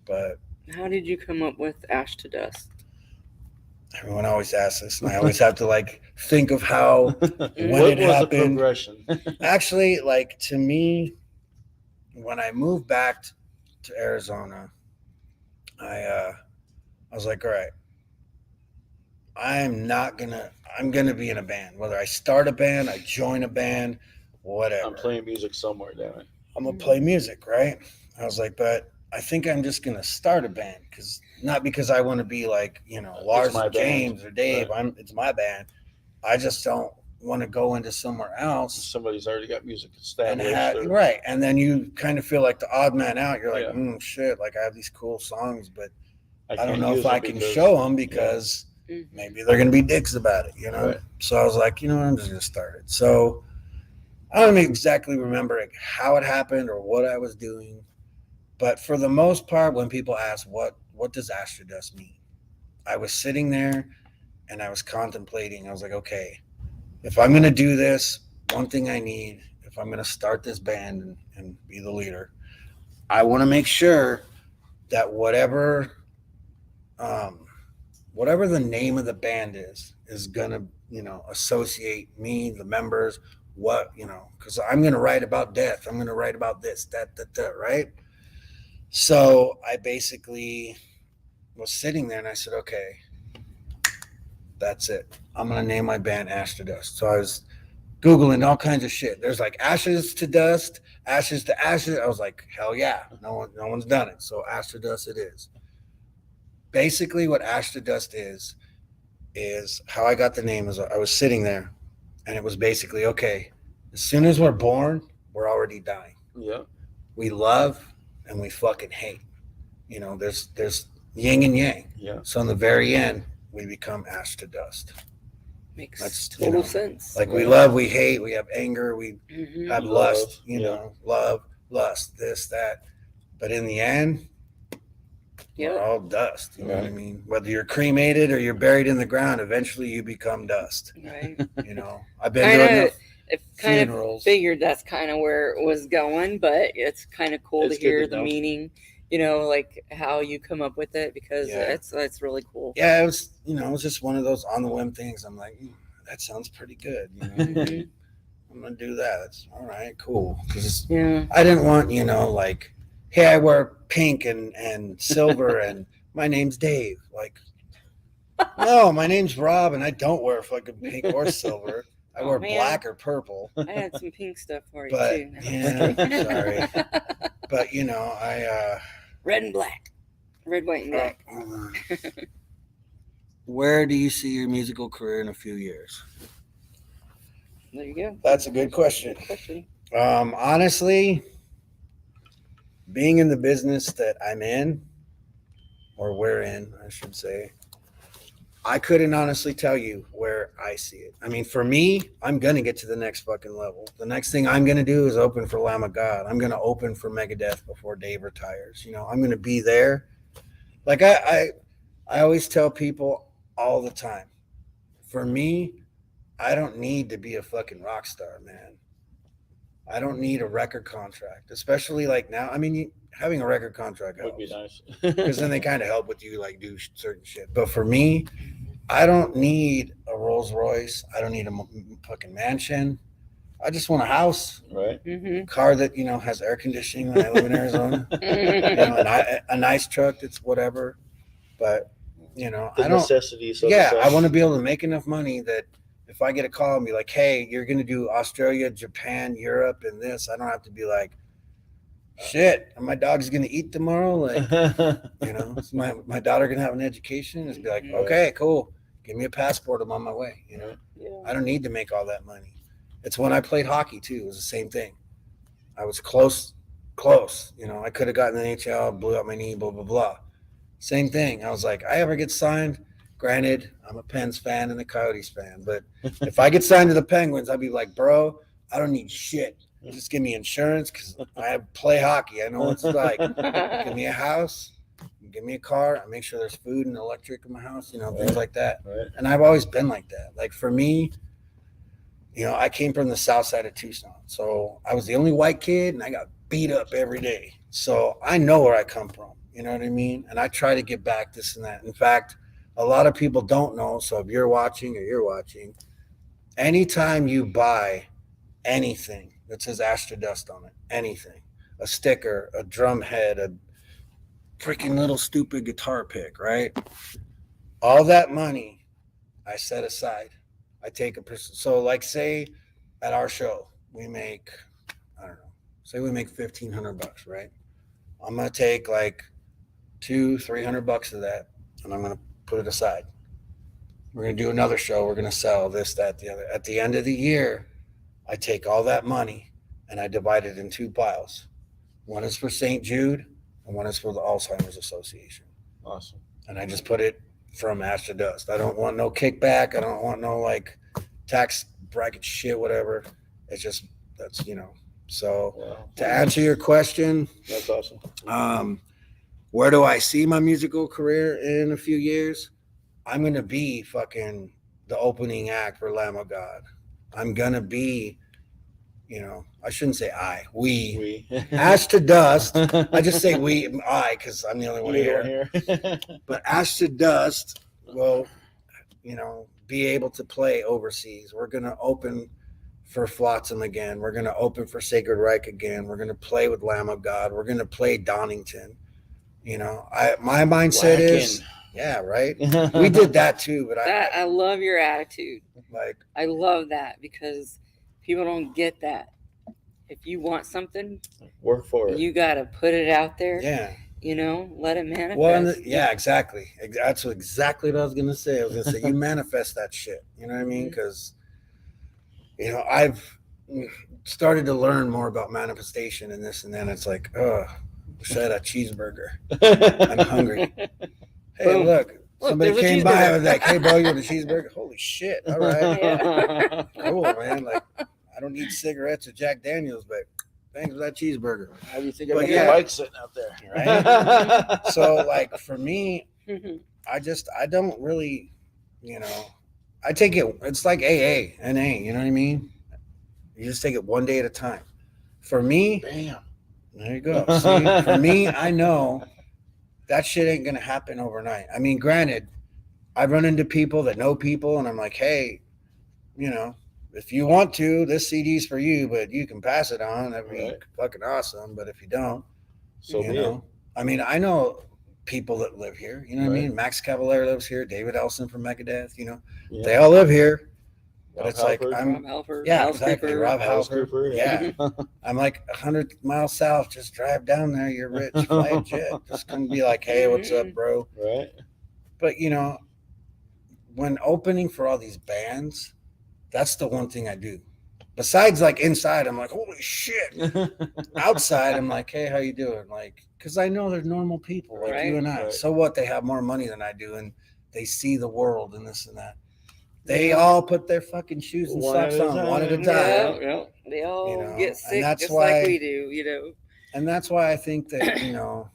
but How did you come up with Ash to Dust? everyone always asks this, and I always have to like think of how when What it was the happened. progression? Actually, like, to me, when I moved back to Arizona, I was like, all right, I'm gonna be in a band. Whether I start a band, I join a band, whatever. I'm playing music somewhere, damn it. I'm gonna play music, right? I was like, but I think I'm just gonna start a band, not because I want to be like, Lars my or James or Dave. Right. It's my band. I just don't want to go into somewhere else Somebody's already got music and established. right. And then you kind of feel like the odd man out. You're like, Yeah. shit, like I have these cool songs, but I can't don't know use if I them can because- show them because Mhm. maybe they're going to be dicks about it, Right. So I was like, I'm just going to start it. So I don't exactly remember how it happened or what I was doing. But for the most part, when people ask, what does Ash to Dust mean? I was sitting there and I was contemplating. I was like, okay, if I'm going to do this, one thing I need, if I'm going to start this band and be the leader, I want to make sure that whatever the name of the band is going to, associate me, the members, because I'm going to write about death. I'm going to write about this, that, right? So I basically was sitting there and I said, okay, that's it. I'm going to name my band Ash to Dust. So I was Googling all kinds of shit. There's like Ashes to Dust, Ashes to Ashes. I was like, hell yeah, no one's done it. So Ash to Dust it is. Basically what Ash to Dust is how I got the name. Is I was sitting there and it was basically, okay, as soon as we're born, we're already dying. Yeah. We love and we fucking hate. There's yin and yang. Yeah. So in the very end, we become Ash to Dust. Makes That's, total sense. Like, we love, we hate, we have anger, we Mhm. have Love, lust, love, lust, this, that. But in the end, we're Yeah. all dust. You know what I mean? Whether you're cremated or you're buried in the ground, eventually you become dust. Right. I've been to enough I kind of funerals. figured that's kind of where it was going, but it's kind of cool It's to good hear to the know. meaning, like how you come up with it, because Yeah. it's really cool. Yeah, it was, it was just one of those on the whim things. I'm like, that sounds pretty good. Mhm. I'm gonna do that. That's all right, cool. Because Yeah. I didn't want, like, hey, I wear pink and silver and my name's Dave. Like, no, my name's Rob and I don't wear fucking pink or silver. I Oh, wear man. black or purple. I had some pink stuff for you But too. yeah, sorry. But you know, I Red and black. Red, white, and black. where do you see your musical career in a few years? There you go. That's a good question. Good question. Honestly, being in the business that I'm in, or we're in, I should say, I couldn't honestly tell you where I see it. I mean, for me, I'm going to get to the next fucking level. The next thing I'm going to do is open for Lamb of God. I'm going to open for Megadeth before Dave retires. You know, I'm going to be there. Like I always tell people all the time, for me, I don't need to be a fucking rock star, man. I don't need a record contract, especially like now. I mean, having a record contract Would be helps nice. because then they kind of help with you like do certain shit. But for me, I don't need a Rolls Royce. I don't need a fucking mansion. I just want a house, Right. Mm-hmm. car that, you know, has air conditioning when I live in Arizona. You know, a nice truck that's whatever. But, you know, The I don't. necessities. So Yeah, to I say. want to be able to make enough money that if I get a call and be like, hey, you're going to do Australia, Japan, Europe, and this, I don't have to be like, shit, and my dog's going to eat tomorrow. Like, you know, is my daughter going to have an education? It's be like, okay, cool. Give me a passport. I'm on my way. You know, Yeah. I don't need to make all that money. It's when I played hockey too. It was the same thing. I was close. You know, I could have gotten the NHL, blew out my knee, blah, blah, blah. Same thing. I was like, I ever get signed, granted, I'm a Pens fan and a Coyotes fan, but if I get signed to the Penguins, I'd be like, bro, I don't need shit. Just give me insurance because I play hockey. I know what it's like. Give me a house, give me a car. I make sure there's food and electric in my house, you know, things like that. Right. And I've always been like that. Like for me, you know, I came from the south side of Tucson. So I was the only white kid and I got beat up every day. So I know where I come from. You know what I mean? And I try to get back this and that. In fact, a lot of people don't know. So if you're watching, anytime you buy anything that says Astra Dust on it, anything, a sticker, a drum head, a freaking little stupid guitar pick, right? All that money I set aside. I take so like say at our show we make, I don't know, say we make $1,500, right? I'm gonna take like $200-300 of that and I'm gonna put it aside. We're gonna do another show, we're gonna sell this, that, the other. At the end of the year, I take all that money and I divide it in two piles. One is for St. Jude and one is for the Alzheimer's Association. Awesome. And I just put it from Astra Dust. I don't want no kickback. I don't want no like tax bracket shit, whatever. It's just, that's, you know. So Wow. to answer your question, That's awesome. where do I see my musical career in a few years? I'm going to be fucking the opening act for Lamb of God. I'm going to be, you know, I shouldn't say we. Ash to Dust. I just say we, I, because I'm the only one here. But Ash to Dust will, you know, be able to play overseas. We're going to open for Flotsam again. We're going to open for Sacred Reich again. We're going to play with Lamb of God. We're going to play Donington. You know, my mindset is, yeah, right. We did that too, but I love your attitude. Like, I love that because people don't get that. If you want something, work for it. You gotta put it out there. Yeah. You know, let it manifest. Well, yeah, exactly. That's exactly what I was gonna say. I was gonna say you manifest that shit. You know what I mean? Because, you know, I've started to learn more about manifestation and this and then. It's like, oh, wish I had a cheeseburger. I'm hungry. Hey, Boom. look, somebody there's a came by cheeseburger. and was like, hey, bro, you want a cheeseburger? Holy shit. All right. Yeah. Cool, man. Like, I don't need cigarettes or Jack Daniels, but thanks for that cheeseburger. How do you think But about yeah. your bike sitting out there? Right? So, like, for me, I don't really, you know, I take it, it's like AA, NA, you know what I mean? You just take it one day at a time. For me, Bam. there you go. See, for me, I know that shit ain't going to happen overnight. I mean, granted, I've run into people that know people, and I'm like, hey, you know, if you want to, this CD's for you, but you can pass it on. That'd be fucking awesome. But if you don't, so you be know, I mean, I know people that live here. You know what I mean? Max Cavalera lives here. David Ellison from Megadeth. You know, they all live here. But Rob it's like Halford. I'm Rob Halford, yeah, Alice exactly. Cooper. Rob Alice Halford. Cooper, Yeah. I'm like 100 miles south. Just drive down there. You're rich. Fly a jet. Just gonna be like, hey, what's up, bro? Right. But you know, when opening for all these bands, that's the one thing I do. Besides, like inside, I'm like, holy shit. Outside, I'm like, hey, how you doing? Like, because I know they're normal people like you Right. and I. Right. So what? They have more money than I do, and they see the world and this and that. They Yeah. all put their fucking shoes and One at socks a on one at a time. time. Yeah, they all You know, get and sick that's just why- like we do, you know. And that's why I think that, you know,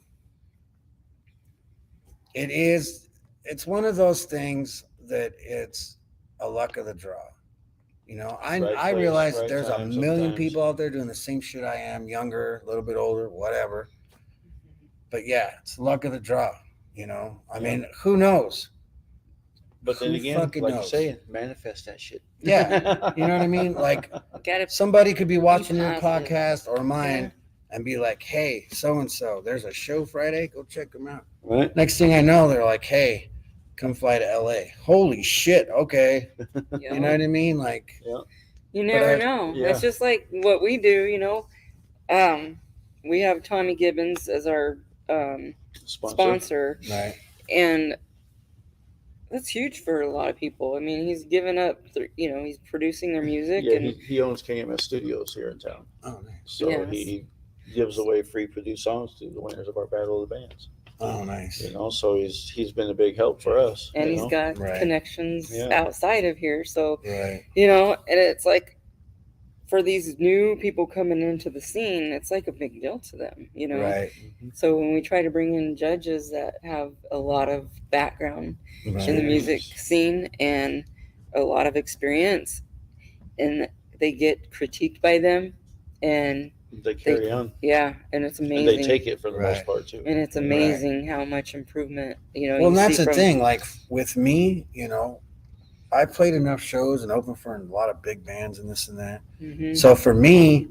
it's one of those things that it's a luck of the draw. You know, Right I place, realize right there's time a million sometimes. people out there doing the same shit I am, younger, a little bit older, whatever. But yeah, it's luck of the draw. You know, I mean, who knows? But then Who again, fucking like knows? you say, manifest that shit. Yeah, you know what I mean? Like Gotta somebody could be watching your positive. podcast or mine and be like, hey, so and so, there's a show Friday, go check them out. Right. Next thing I know, they're like, hey, come fly to LA. Holy shit, okay. You know what I mean? Like, You never I- know. yeah. It's just like what we do, you know. We have Tommy Gibbons as our sponsor, right, and that's huge for a lot of people. I mean, he's given up, you know, he's producing their music, Yeah, and he owns KMS Studios here in town. oh, nice. So Yes. he gives away free produced songs to the winners of our Battle of the Bands. Oh, nice. You know, so he's been a big help for us. and you he's know? got Right. connections Yeah. outside of here. So, Right, you know, and it's like for these new people coming into the scene, it's like a big deal to them, you know. right, So when we try to bring in judges that have a lot of background in the right. music scene and a lot of experience, and they get critiqued by them, and They carry on. yeah, and it's And amazing. they take it for the Right. most part too. And it's amazing how much improvement, you know. Well, and you that's see the from, thing. Like with me, you know, I played enough shows and opened for a lot of big bands and this and that. Mhm. So for me,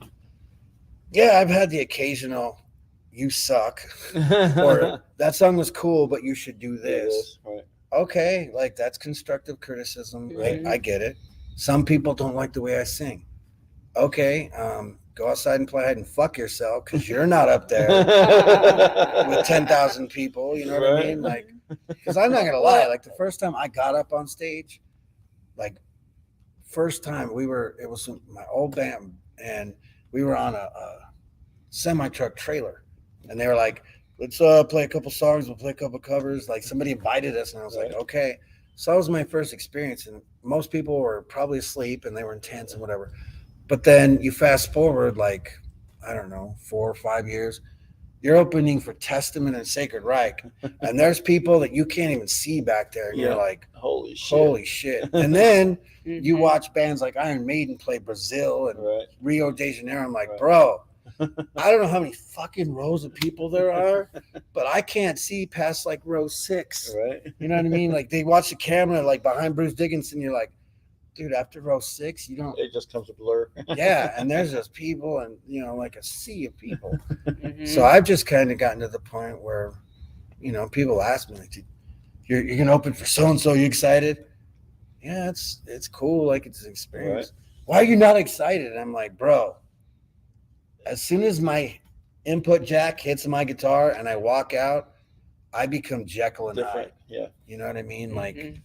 yeah, I've had the occasional "you suck" or "that song was cool, but you should do this." Right. Okay, like that's constructive criticism. Mhm. I get it. Some people don't like the way I sing. Okay, go outside and play hide and fuck yourself because you're not up there with 10,000 people. You know what I Right. mean? Like, because I'm not gonna lie. Like the first time I got up on stage, like first time it was my old band, and we were on a semi truck trailer, and they were like, let's play a couple songs, we'll play a couple covers. Like somebody invited us, and I was like, Right. okay. So that was my first experience, and most people were probably asleep and they were intense and whatever. But then you fast forward, like, I don't know, 4 or 5 years, you're opening for Testament and Sacred Reich, and there's people that you can't even see back there, and Yeah. you're like, Holy shit. holy shit. And then you Mhm. watch bands like Iron Maiden play Brazil and Right. Rio de Janeiro. I'm like, Right. bro, I don't know how many fucking rows of people there are, but I can't see past like row 6. Right. You know what I mean? Like they watch the camera like behind Bruce Dickinson. You're like, dude, after row 6, you don't. It just comes a blur. Yeah, and there's just people, and you know, like a sea of people. Mhm. So I've just kind of gotten to the point where, you know, people ask me like, "You're gonna open for so and so? You excited?" Yeah, it's cool. Like it's an experience. Why are you not excited? And I'm like, bro. As soon as my input jack hits my guitar and I walk out, I become Jekyll and Different. Hyde. Yeah. You know what I mean? Like, Mhm.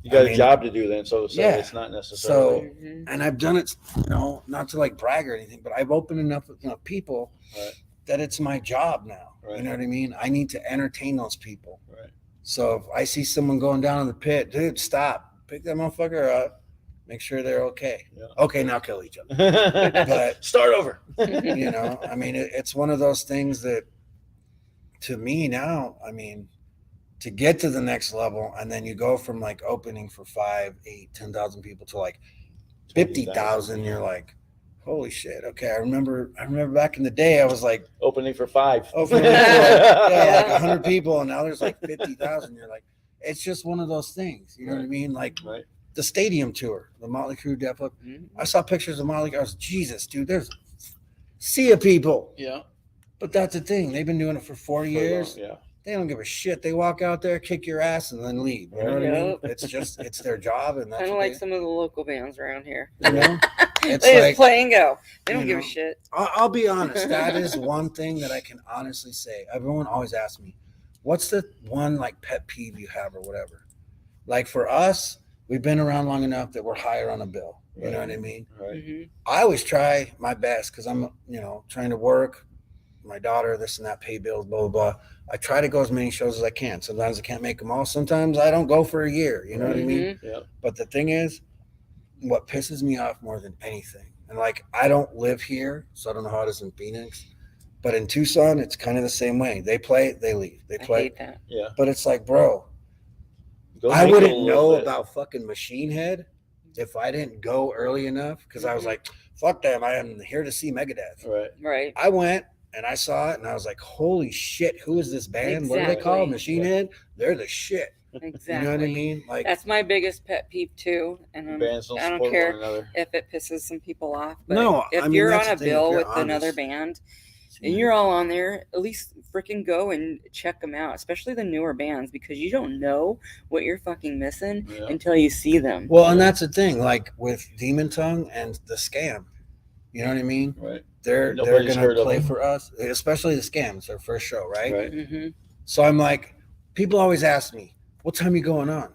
You got I mean, a job to do then, so to say. yeah. It's not necessarily. Mhm. and I've done it, you know, not to like brag or anything, but I've opened enough people Right. that it's my job now. Right. You know what I mean? I need to entertain those people. Right. So if I see someone going down in the pit, dude, stop, pick that motherfucker up, make sure they're okay. Yeah. Okay, now kill each other. But start over. You know, I mean, it's one of those things that to me now, I mean, to get to the next level, and then you go from like opening for 5, 8, 10,000 people to like 50,000, you're like, holy shit. Okay. I remember back in the day, I was like Opening for 5. opening for like 100 people, and now there's like 50,000. You're like, it's just one of those things. You know what I mean? Like Right. the stadium tour, the Motley Crue, Def Leppard. Mhm. I saw pictures of Motley. I was, Jesus, dude, there's a sea of people. Yeah. But that's the thing. They've been doing it for 40 years. Yeah. they don't give a shit. They walk out there, kick your ass, and then leave. You know what I mean? Yep. It's their job, and that's Kind of what like some of the local bands around here. you know. It's They like, just play and go. They don't you give a know, shit. I'll be honest. That is one thing that I can honestly say. Everyone always asks me, "What's the one like pet peeve you have or whatever?" Like for us, we've been around long enough that we're higher on a bill. You know what I mean? Right. Mhm. I always try my best because I'm, trying to work, my daughter, this and that, pay bills, blah, blah, blah. I try to go as many shows as I can. Sometimes I can't make them all. Sometimes I don't go for a year. You know what I mean? Mhm. Yeah. But the thing is, what pisses me off more than anything, and like I don't live here, so I don't know how it is in Phoenix, but in Tucson, it's kind of the same way. They play, they leave. They I play. hate that. Yeah. But it's like, bro, Go I make it a wouldn't little know bit. about fucking Machine Head if I didn't go early enough because I was Mhm. like, fuck them. I am here to see Megadeth. Right. Right. I went and I saw it and I was like, holy shit, who is this band? What are they called? Exactly. Machine Yeah. Head? They're the shit. Exactly. You know what I mean? Like, That's my biggest pet peeve too. And Bands don't I don't support care one another. if it pisses some people off. But No, if I mean, you're that's on a the thing, if bill you're with another honest. band and you're all on there, at least freaking go and check them out, especially the newer bands, because you don't know what you're fucking missing Yeah. until you see them. well, and that's the thing, like with Demon Tongue and the Scam, you know what I mean? Right. They're Nobody's going heard to of play them. for us, especially the Scam. It's their first show, right? Right. Mm-hmm. So I'm like, people always ask me, what time you going on?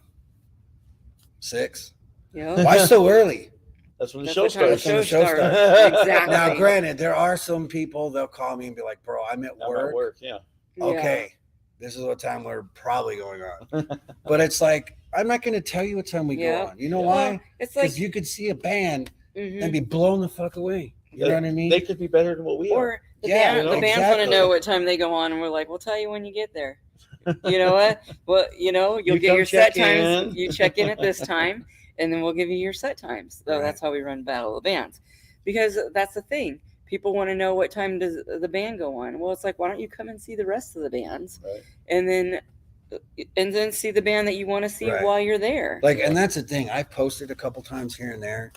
6. Yep. Why so early? That's when the That's show what time the starts. show When the show starts. Exactly. Now, granted, there are some people, they'll call me and be like, bro, I'm at I'm work. at work. Yeah. Okay, this is what time we're probably going on. But it's like, I'm not going to tell you what time we Yeah. go on. You know Yeah. why? Well, it's like, Because you could see a band mhm. and be blown the fuck away. You know what I mean? They could be better than what we are. Or the, Yeah, band, you know, the bands want to exactly. know what time they go on, and we're like, we'll tell you when you get there. You know what? Well, you'll You get come your set check times. in. You check in at this time, and then we'll give you your set times. So Right. that's how we run Battle of the Bands. Because that's the thing. People want to know what time does the band go on. Well, it's like, why don't you come and see the rest of the bands, Right. and then see the band that you want to see Right. while you're there. Like, and that's the thing. I've posted a couple times here and there.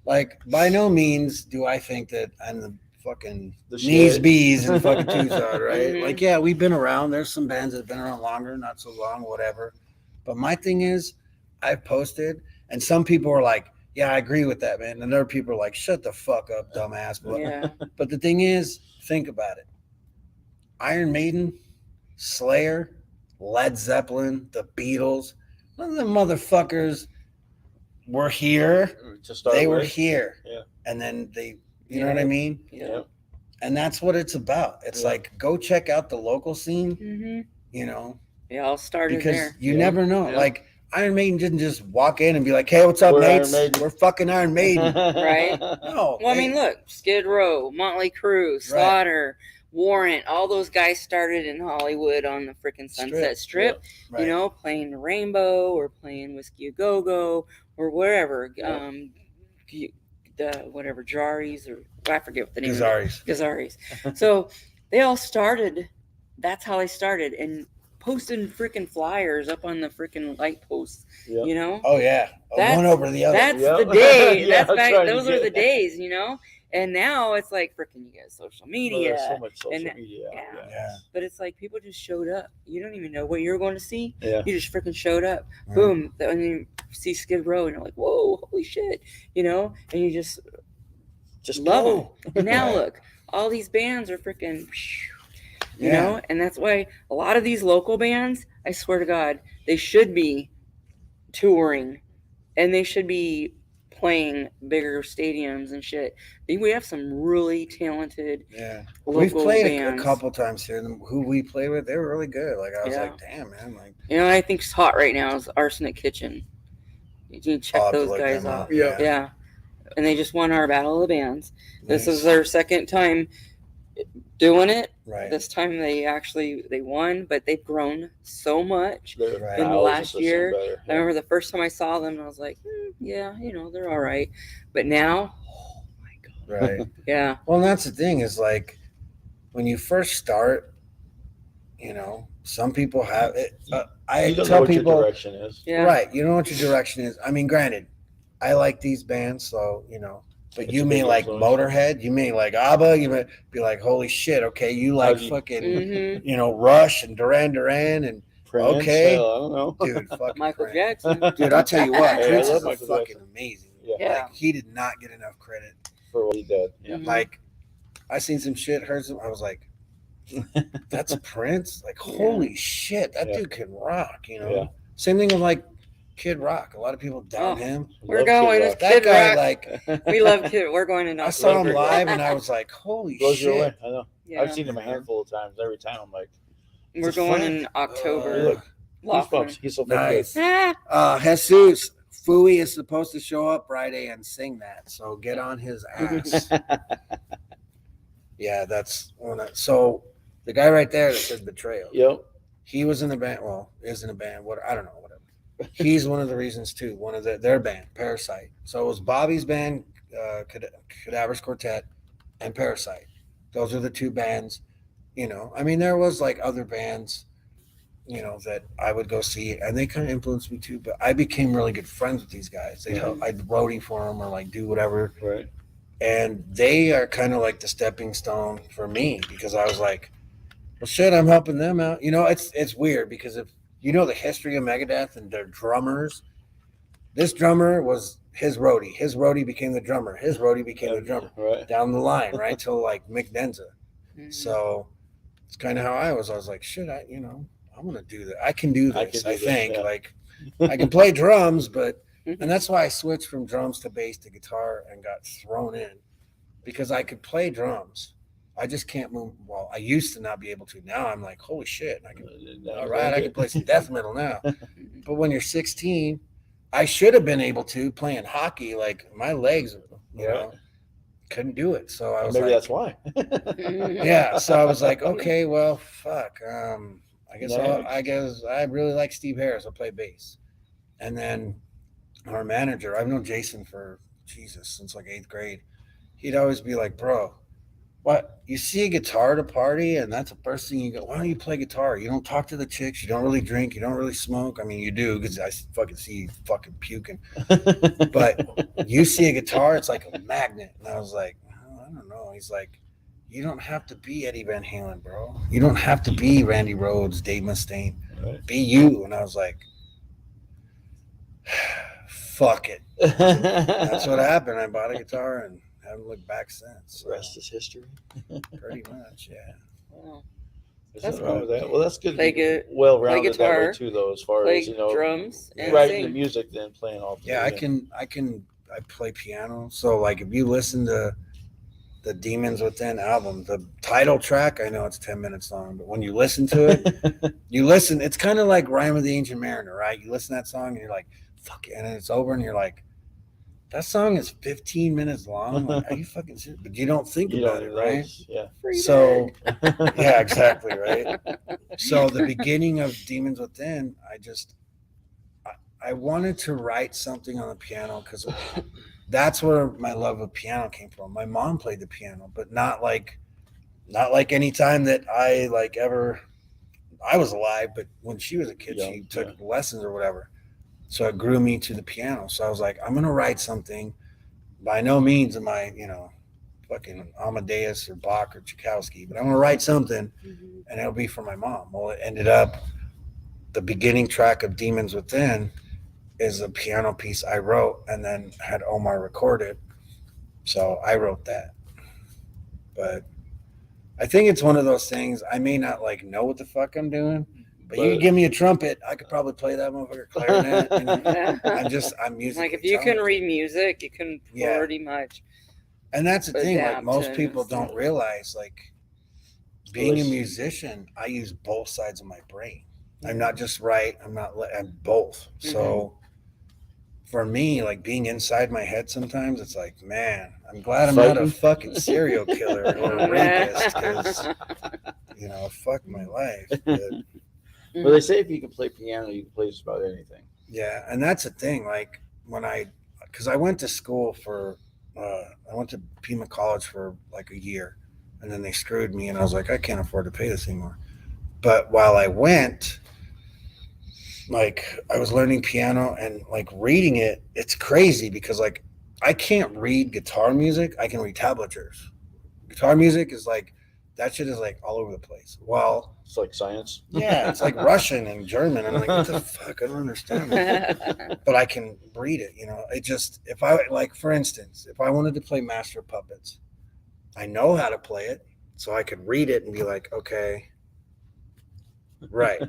Like, by no means do I think that I'm the fucking The knees shit. bees and fucking Tucson, right? Mhm. Like, yeah, we've been around. There's some bands that have been around longer, not so long, whatever. But my thing is, I've posted, and some people are like, yeah, I agree with that, man. And other people are like, shut the fuck up, dumbass. But, Yeah. but the thing is, think about it. Iron Maiden, Slayer, Led Zeppelin, the Beatles, none of them motherfuckers were here. To start They were with. here. Yeah. And then you know what I mean? Yeah. And that's what it's about. It's Yeah. like, go check out the local scene, Mm-hmm. It all started because there. you Yeah. never know. Yeah. Like, Iron Maiden didn't just walk in and be like, hey, what's up, We're Iron mates? Maiden. We're fucking Iron Maiden. Right. No. Well, I mean, look, Skid Row, Motley Crue, Slaughter, Warrant, all those guys started in Hollywood on the freaking Sunset Strip, Right. playing the Rainbow or playing Whiskey A Go Go or wherever. Yeah. The whatever, Jaris, or I forget what the name Gazaris. Gazaris. So they all started, that's how they started, and posting freaking flyers up on the freaking light posts, Yep. Oh, yeah. That's- One over the other. That's Yep. the day. Yeah, That's I'm back. trying to Those are get- the days, And now it's like freaking, you get social Well, media. there's so much social and- media. yeah. Yeah. But it's like people just showed up. You don't even know what you're going to see. Yeah. You just freaking showed up. Right. Boom. And you see Skid Row and you're like, whoa, holy shit. And you just love them. And now Right. look, all these bands are freaking, Yeah. and that's why a lot of these local bands, I swear to God, they should be touring and they should be playing bigger stadiums and shit. We have some really talented Yeah. local We've played bands. a couple times here. And who we played with, they were really good. Like, I was Yeah. like, damn, man. Like, I think it's hot right now is Arsenic Kitchen. You can check I'll have to those look guys them out. up. Yeah. Yeah. And they just won our Battle of the Bands. This Nice. is their second time doing it. Right. This time they won, but they've grown so much. They're Right. In the 1000% last year, better. I remember the first time I saw them, and I was like, yeah, they're all right. But now, oh my God. Right. Yeah. Well, and that's the thing is like when you first start, some people have it. I You don't know tell what people, your direction is. Yeah. right? You know what your direction is. I mean, granted, I like these bands, so But It's you a may big like influence. Motorhead, you may like ABBA, you may be like, holy shit, okay, you like How'd you- fucking, Mhm. you know, Rush and Duran Duran and Prince, okay. hell, I don't know. dude, fucking Michael Prince. Jackson. Dude, I'll tell you what, Hey, I Prince love is Michael fucking Jackson. amazing. Yeah. Yeah. Like he did not get enough credit. For what he did. Yeah. Mhm. Like I seen some shit, heard some, I was like, that's Prince? Like, Yeah. holy shit, that Yeah. dude can rock, you know? Yeah. Same thing with like Kid Rock. A lot of people down Oh, him. We're Love going. Kid It's Rock. That Kid guy, Rock. like, We love Kid. We're going to I knock. saw him Kid Rock. live and I was like, holy Blows you away. shit. I know. Yeah. I've seen him a handful of times. Every time I'm like, We're it's a going fact. in October. Look, Laughlin. goosebumps. He's so Nice. fucking Ah. Jesus Fooey is supposed to show up Friday and sing that, so get on his ass. good. Yeah, that's one. So the guy right there that said betrayal, Yep. he was in the band. Well, is in a band. What I don't know, whatever. He's one of the reasons too. One of their band, Parasite. So it was Bobby's band, Cadaver's Quartet, and Parasite. Those are the two bands. You know, I mean, there was like other bands, you know, that I would go see, and they kind of influenced me too. But I became really good friends with these guys. They help, I'd roadie for them or like do whatever, Right. and they are kind of like the stepping stone for me because I was like, well, shit, I'm helping them out. You know, it's weird because if you know the history of Megadeth and their drummers, this drummer was his roadie. His roadie became the drummer. His roadie became the drummer Right. down the line, right till like Mick Denza. Mhm. So it's kind of how I was. I was like, shit, I want to do that. I can do I this. can I, do this, think yeah. like I can play drums, but Mhm. and that's why I switched from drums to bass to guitar and got thrown in because I could play drums. I just can't move. Well, I used to not be able to. Now I'm like, holy shit! I can. All right, I can play some death metal now. Mhm. But when you're 16, I should have been able to playing hockey. Like my legs, you know, Right. couldn't do it. So I was Maybe like, that's why. yeah. So I was like, okay, well, fuck. I guess Nice. I guess I really like Steve Harris. I'll play bass. And then our manager, I've known Jason for Jesus since like 8th grade. He'd always be like, bro, what you see a guitar at a party and that's the first thing you go, why don't you play guitar? You don't talk to the chicks, you don't really drink, you don't really smoke. I mean you do because I fucking see you fucking puking. But you see a guitar, it's like a magnet. And I was like, oh, I don't know. He's like, you don't have to be Eddie Van Halen, bro. You don't have to be Randy Rhoads, Dave Mustaine. Right. Be you. And I was like, fuck it. That's what happened. I bought a guitar and haven't looked back since. So, Rest is history. pretty much, yeah. Wow. There's That's nothing wrong with that. Well, that's good. Play good- Well rounded that way guitar, too, though, as far Play as you know, drums and writing the sing. music, then playing all. Yeah, I play piano. So like if you listen to the Demons Within album, the title track, I know it's 10 minutes long, but when you listen to it, it's kind of like Rhyme of the Ancient Mariner, right? You listen to that song and you're like, fuck it, and then it's over and you're like, that song is 15 minutes long. Like, are you fucking serious? But you don't think You about don't it, right? Yeah. So yeah, exactly, right? So the beginning of Demons Within, I wanted to write something on the piano because that's where my love of piano came from. My mom played the piano, but not like any time that I like ever I was alive, but when she was a kid, Yeah, she took lessons or whatever. So it grew me to the piano. So I was like, I'm gonna write something. By no means am I, fucking Amadeus or Bach or Tchaikovsky, but I'm gonna write something Mhm. and it'll be for my mom. Well, it ended up the beginning track of Demons Within is a piano piece I wrote and then had Omar record it. So I wrote that. But I think it's one of those things I may not like know what the fuck I'm doing, but you could give me a trumpet, I could probably play that motherfucker clarinet. I'm music. Like if you can read music, you can pretty much. And that's the thing, like adapt most and people don't stuff. realize, like being a musician, I use both sides of my brain. I'm not just right. I'm both. So for me, like being inside my head sometimes, it's like, man, I'm glad I'm not a fucking serial killer or a rapist because, fuck my life. But, Well, they say if you can play piano, you can play just about anything. yeah, and that's the thing. Like because I went to school I went to Pima College for like a year, and then they screwed me, and I was like, I can't afford to pay this anymore. But while I went, like I was learning piano and like reading it, it's crazy because like I can't read guitar music. I can read tablatures. Guitar music is like, that shit is like all over the place. Well, It's like science. yeah, it's like Russian and German. I'm like, what the fuck? I don't understand that. But I can read it, you know. It just, if I, like, for instance, if I wanted to play Master of Puppets, I know how to play it, so I could read it and be like, okay, right.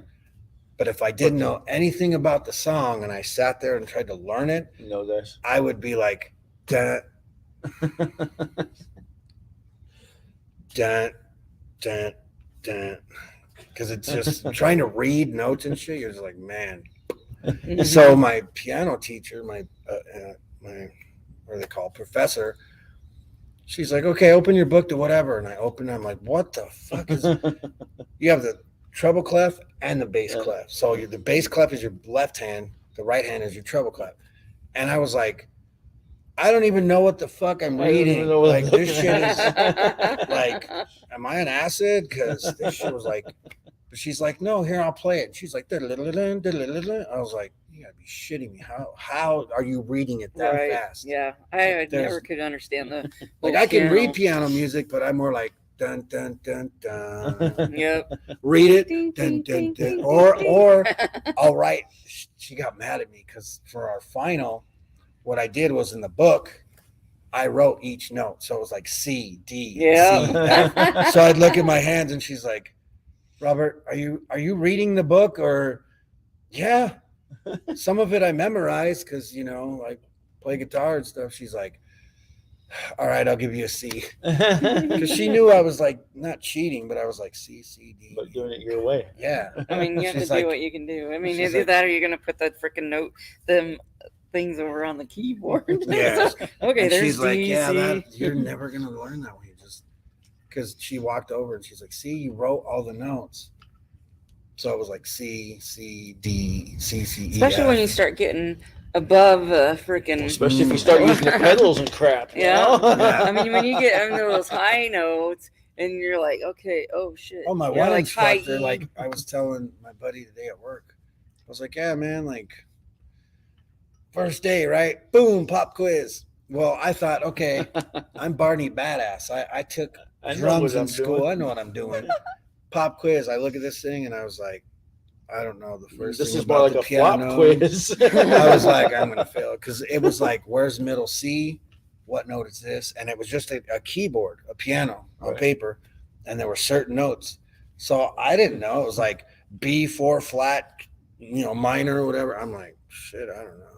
But if I didn't know anything about the song and I sat there and tried to learn it, You know this. I would be like, dun, dun, dun, dun. Because it's just trying to read notes and shit. You're just like, man. So my piano teacher, my what are they called, professor, she's like, okay, open your book to whatever. And I open it. I'm like, what the fuck is you have the treble clef and the bass clef. So the bass clef is your left hand, the right hand is your treble clef. And I was like, I don't even know what the fuck I'm reading. Like, this shit is like, am I on acid? Because this shit was like, but she's like, no, here, I'll play it. And she's like, I was like, you gotta be shitting me. How are you reading it that fast? Yeah, I never could understand the like, I can read piano music, but I'm more like, dun, dun, dun, dun. Yep. Read it, dun, dun, dun. Or I'll write. She got mad at me because for our final, what I did was in the book, I wrote each note. So it was like C, D, C, F. So I'd look at my hands and she's like, Robert, are you reading the book? Or yeah, some of it I memorized because, you know, I play guitar and stuff. She's like, all right, I'll give you a C. Because she knew I was like not cheating, but I was like C, C, D. But doing it your way. Yeah. I mean, you have to She's do like- what you can do. I mean, she's either like- that or you're gonna put that freaking note, them things over on the keyboard. Yeah. Okay, And there's she's like, D, yeah, C. you're never gonna learn that way. Just because she walked over and she's like, see, you wrote all the notes. So it was like C, C, D, C, C, E. Especially F. when you start getting above freaking. Especially if you start using the pedals and crap. You Yeah. know? Yeah. I mean, when you get under those high notes and you're like, okay, oh shit. Oh, my You're one like high instructor, E. like I was telling my buddy today at work, I was like, yeah, man, like first day, right? Boom, pop quiz. Well, I thought, okay, I'm Barney Badass. I took I know drums what I'm in school. doing. I know what I'm doing. Pop quiz. I look at this thing and I was like, I don't know. The first This thing is more about like the a flop piano. quiz. I was like, I'm gonna fail because it was like, where's middle C? What note is this? And it was just a keyboard, a piano on Right. paper, and there were certain notes. So I didn't know. It was like B4 flat, you know, minor or whatever. I'm like, shit, I don't know.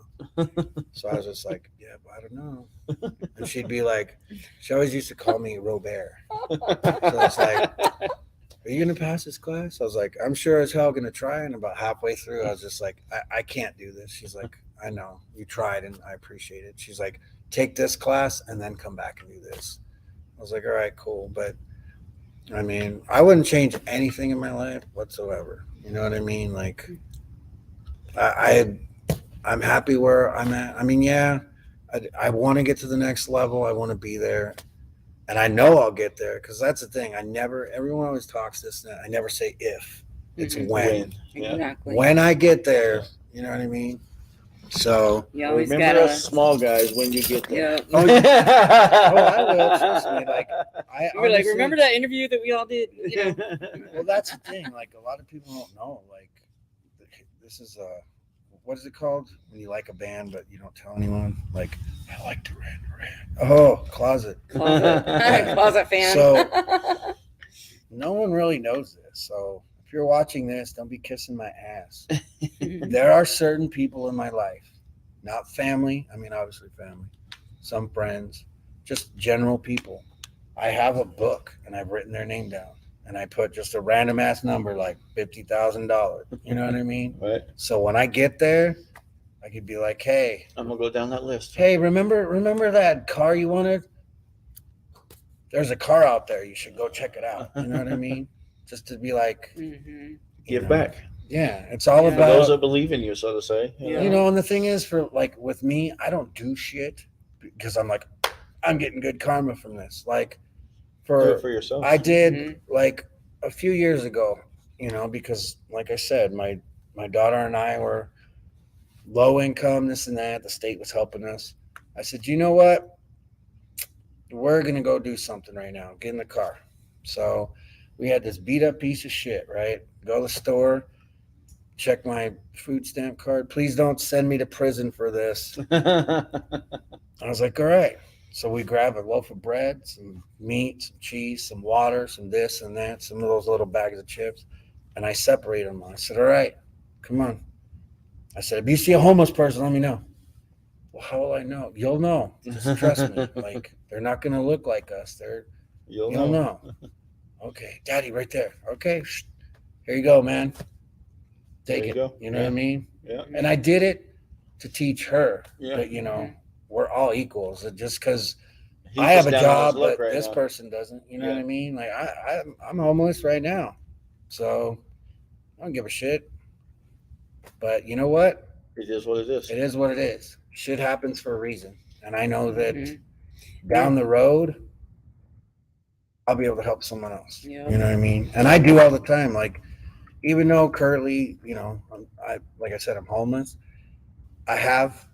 So I was just like, yeah, but I don't know. And she'd be like, she always used to call me Robert. So it's like, are you gonna pass this class? I was like, I'm sure as hell gonna try. And about halfway through, I was just like, I can't do this. She's like, I know you tried and I appreciate it. She's like, take this class and then come back and do this. I was like, all right, cool. But I mean, I wouldn't change anything in my life whatsoever. You know what I mean? Like, I'm happy where I'm at. I mean, yeah, I want to get to the next level. I want to be there. And I know I'll get there because that's the thing. Everyone always talks this and that. I never say if. It's Mhm. when. Yeah. Exactly. When I get there, you know what I mean? So, You always Remember gotta. us small guys when you get there. Yeah. oh, I will. Trust me. Like, I You were like, honestly- remember that interview that we all did? You know. Well, that's the thing. Like, a lot of people don't know. Like, this is what is it called when you like a band but you don't tell anyone? Like, I like Duran Duran. Oh, closet. Closet fan. So- No one really knows this. So if you're watching this, don't be kissing my ass. There are certain people in my life, not family. I mean, obviously family, some friends, just general people. I have a book and I've written their name down and I put just a random ass number like $50,000. You know what I mean? Right. So when I get there, I could be like, hey, I'm gonna go down that list. hey, remember that car you wanted? There's a car out there. You should go check it out. You know what I mean? Just to be like, Mhm. Give know, back. Yeah, it's all Yeah. For those about, that believe in you, so to say. Yeah. you know, and the thing is, for like with me, I don't do shit because I'm like, I'm getting good karma from this. Like, Do it for for yourself. I did Mhm. like a few years ago, you know, because like I said, my daughter and I were low income, this and that. The state was helping us. I said, you know what? We're going to go do something right now. Get in the car. So we had this beat up piece of shit, right? Go to the store, check my food stamp card. Please don't send me to prison for this. I was like, all right. So we grab a loaf of bread, some meat, some cheese, some water, some this and that, some of those little bags of chips. And I separate them. I said, all right, come on. I said, if you see a homeless person, let me know. Well, how will I know? You'll know. Just trust me. Like, they're not going to look like us. You'll know. Okay, Daddy, right there. Okay, here you go, man. Take it. You know what I mean? Yeah. And I did it to teach her Yeah. that, we're all equals. Just because I have a job, but this person doesn't. You know what I mean? Like, I'm homeless right now. So I don't give a shit. But you know what? It is what it is. It is what it is. Shit happens for a reason. And I know that down the road, I'll be able to help someone else. Yeah. You know what I mean? And I do all the time. Like, even though currently, like I said, I'm homeless, I have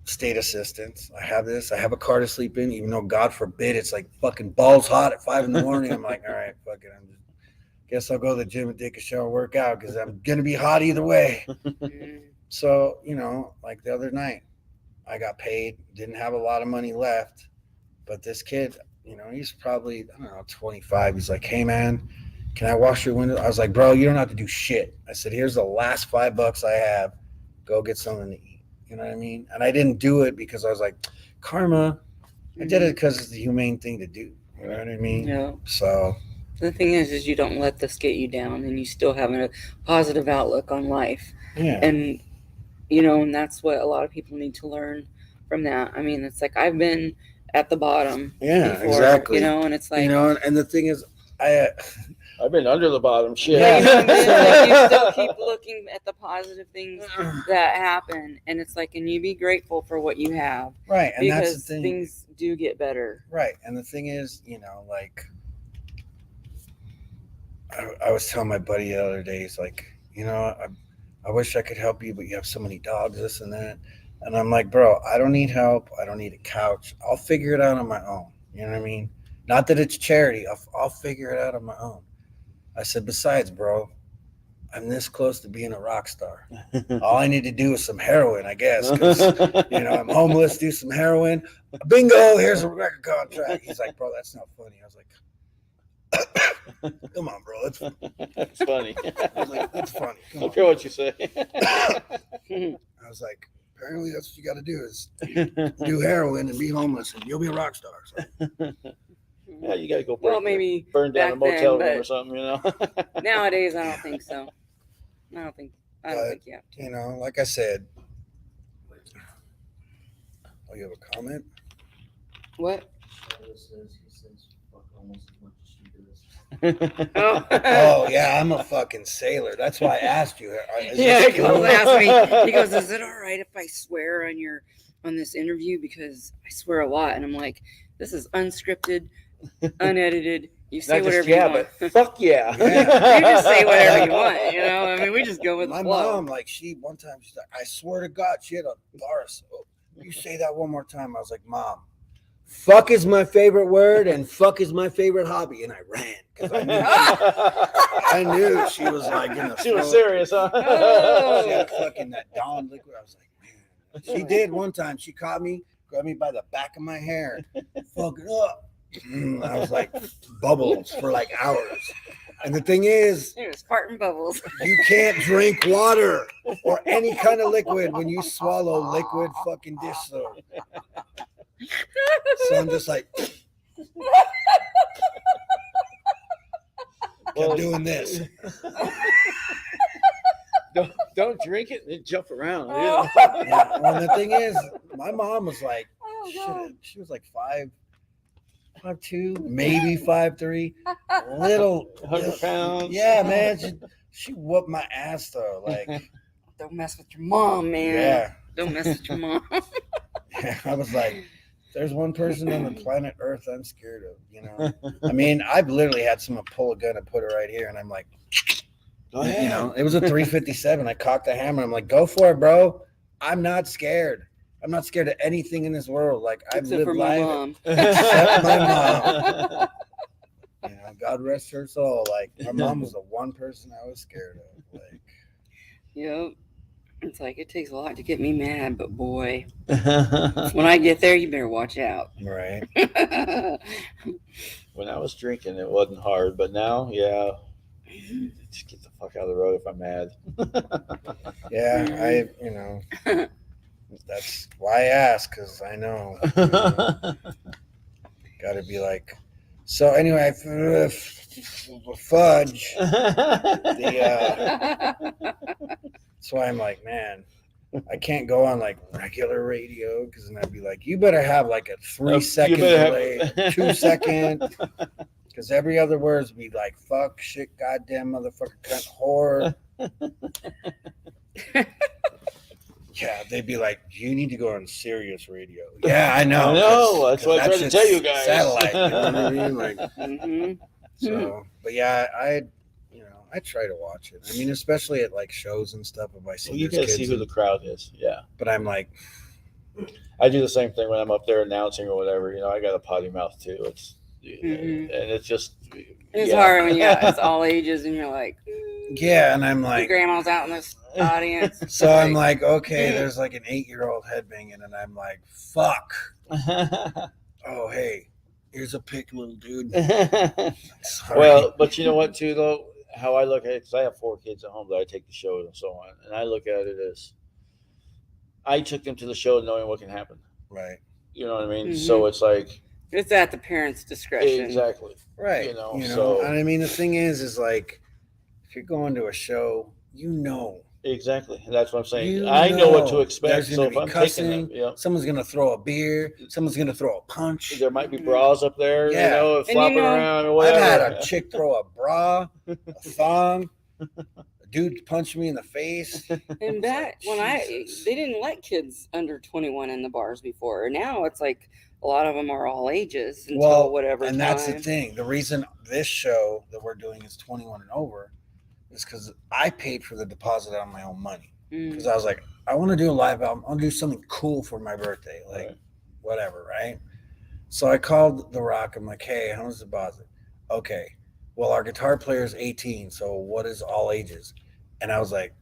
state assistance. I have this. I have a car to sleep in, even though, God forbid, it's like fucking balls hot at 5 a.m. I'm like, all right, fuck it. Guess I'll go to the gym and take a shower and work out because I'm going to be hot either way. So, like the other night, I got paid, didn't have a lot of money left, but this kid, he's probably, 25. He's like, hey, man, can I wash your window? I was like, bro, you don't have to do shit. I said, here's the last $5 I have. Go get something to eat. You know what I mean? And I didn't do it because I was like, karma. I did it because it's the humane thing to do. You know what I mean? Yeah. So the thing is you don't let this get you down, and you still have a positive outlook on life. Yeah. And, and that's what a lot of people need to learn from that. I mean, it's like I've been at the bottom before, exactly. And it's like, and the thing is, I've been under the bottom. Shit. Yeah, like you still keep looking at the positive things that happen, and it's like, and you be grateful for what you have, right? And because that's the thing. Things do get better, right? And the thing is, like I was telling my buddy the other day, he's like, I wish I could help you, but you have so many dogs, this and that. And I'm like, bro, I don't need help. I don't need a couch. I'll figure it out on my own. You know what I mean? Not that it's charity. I'll figure it out on my own. I said, besides, bro, I'm this close to being a rock star. All I need to do is some heroin, I guess. Because, I'm homeless, do some heroin. Bingo, here's a record contract. He's like, bro, that's not funny. I was like, come on, bro. It's funny. I was like, that's funny. I don't care what you say. I was like, apparently that's what you got to do is do heroin and be homeless, and you'll be a rock star. So. Yeah, you got to go maybe burn down a motel then, room or something, Nowadays, I don't think so. I don't think you have to. Like I said. Oh, you have a comment? What? He says fuck almost as much as she does. Oh yeah, I'm a fucking sailor. That's why I asked you. He goes, ask me. He goes, is it all right if I swear on this interview, because I swear a lot? And I'm like, this is unscripted, unedited. You say whatever you want. But fuck yeah. You just say whatever you want. I mean, we just go with my the flow. mom. Like one time she's like, I swear to God, she had a bar of soap. You say that one more time. I was like, Mom, fuck is my favorite word, and fuck is my favorite hobby. And I ran because I knew she was like in a. She was serious, huh? She had fucking that Dawn liquid. I was like, man. She did one time. She caught me, grabbed me by the back of my hair, fuck it up. I was like bubbles for like hours. And the thing is, it was farting bubbles. You can't drink water or any kind of liquid when you swallow liquid fucking dish soap. So I'm just like, kept doing this. Don't drink it and jump around. Yeah. Well, the thing is, my mom was like, she was like 5'2", maybe 5'3", little 100 pounds. Yeah, man. She whooped my ass though. Like, don't mess with your mom, man. Yeah. Don't mess with your mom. I was like, there's one person on the planet Earth I'm scared of. I mean, I've literally had someone pull a gun and put it right here, and I'm like, it was a 357. I cocked the hammer. I'm like, go for it, bro. I'm not scared. I'm not scared of anything in this world. Like I've Except for lived my life. mom. Except my mom. You know, God rest her soul. Like my mom was the one person I was scared of. Like, Yep. It's like it takes a lot to get me mad, but boy, when I get there, you better watch out. right? When I was drinking, it wasn't hard, but now, yeah, just get the fuck out of the road if I'm mad. Yeah, you know, that's why I ask, because I know. Got to be like, so anyway, fudge. That's why I'm like, man, I can't go on like regular radio because then I'd be like, you better have like a 3-second delay, 2-second, because every other words would be like, fuck, shit, goddamn, motherfucker, cunt, whore. Yeah, they'd be like, you need to go on Sirius radio. Yeah, I know. I know. That's what I tried to tell you guys. Satellite, you know what I mean? Like, Mhm. so, but yeah, I try to watch it. I mean, especially at like shows and stuff. If I see Well, you there's gotta see kids, who the crowd is. Yeah. but I'm like, I do the same thing when I'm up there announcing or whatever. You know, I got a potty mouth too. It's Mhm. and it's just It's hard when it's all ages and you're like, yeah, and I'm your like, grandma's out in this audience. so I'm like, okay, there's like an 8-year-old headbanging, and I'm like, fuck. Oh, hey, here's a pick, little dude. Sorry. Well, but you know what too though, how I look at it, because I have 4 kids at home that I take to shows and so on, and I look at it as I took them to the show knowing what can happen. right, You know what I mean? Mhm. So it's like It's at the parents' discretion. exactly. right. You know, so- and I mean, the thing is like, if you're going to a show, you know. Exactly. And that's what I'm saying. You I know what to know expect. there's So gonna if be I'm cussing, taking them, you know, Someone's gonna throw a beer. Someone's gonna throw a punch. there might be bras up there, Yeah. you know, flopping you know, around or I've whatever. had a chick throw a bra, a thong. A dude punched me in the face. And back when Jesus. they didn't let kids under 21 in the bars before. Now it's like a lot of them are all ages until Well, whatever and time. that's the thing. The reason this show that we're doing is 21 and over is because I paid for the deposit out of my own money. Mm. Because I was like, I want to do a live album. I want to do something cool for my birthday, like Right. whatever, right? So I called The Rock. I'm like, hey, how much the deposit? Okay, well, our guitar player is 18, so what is all ages? And I was like,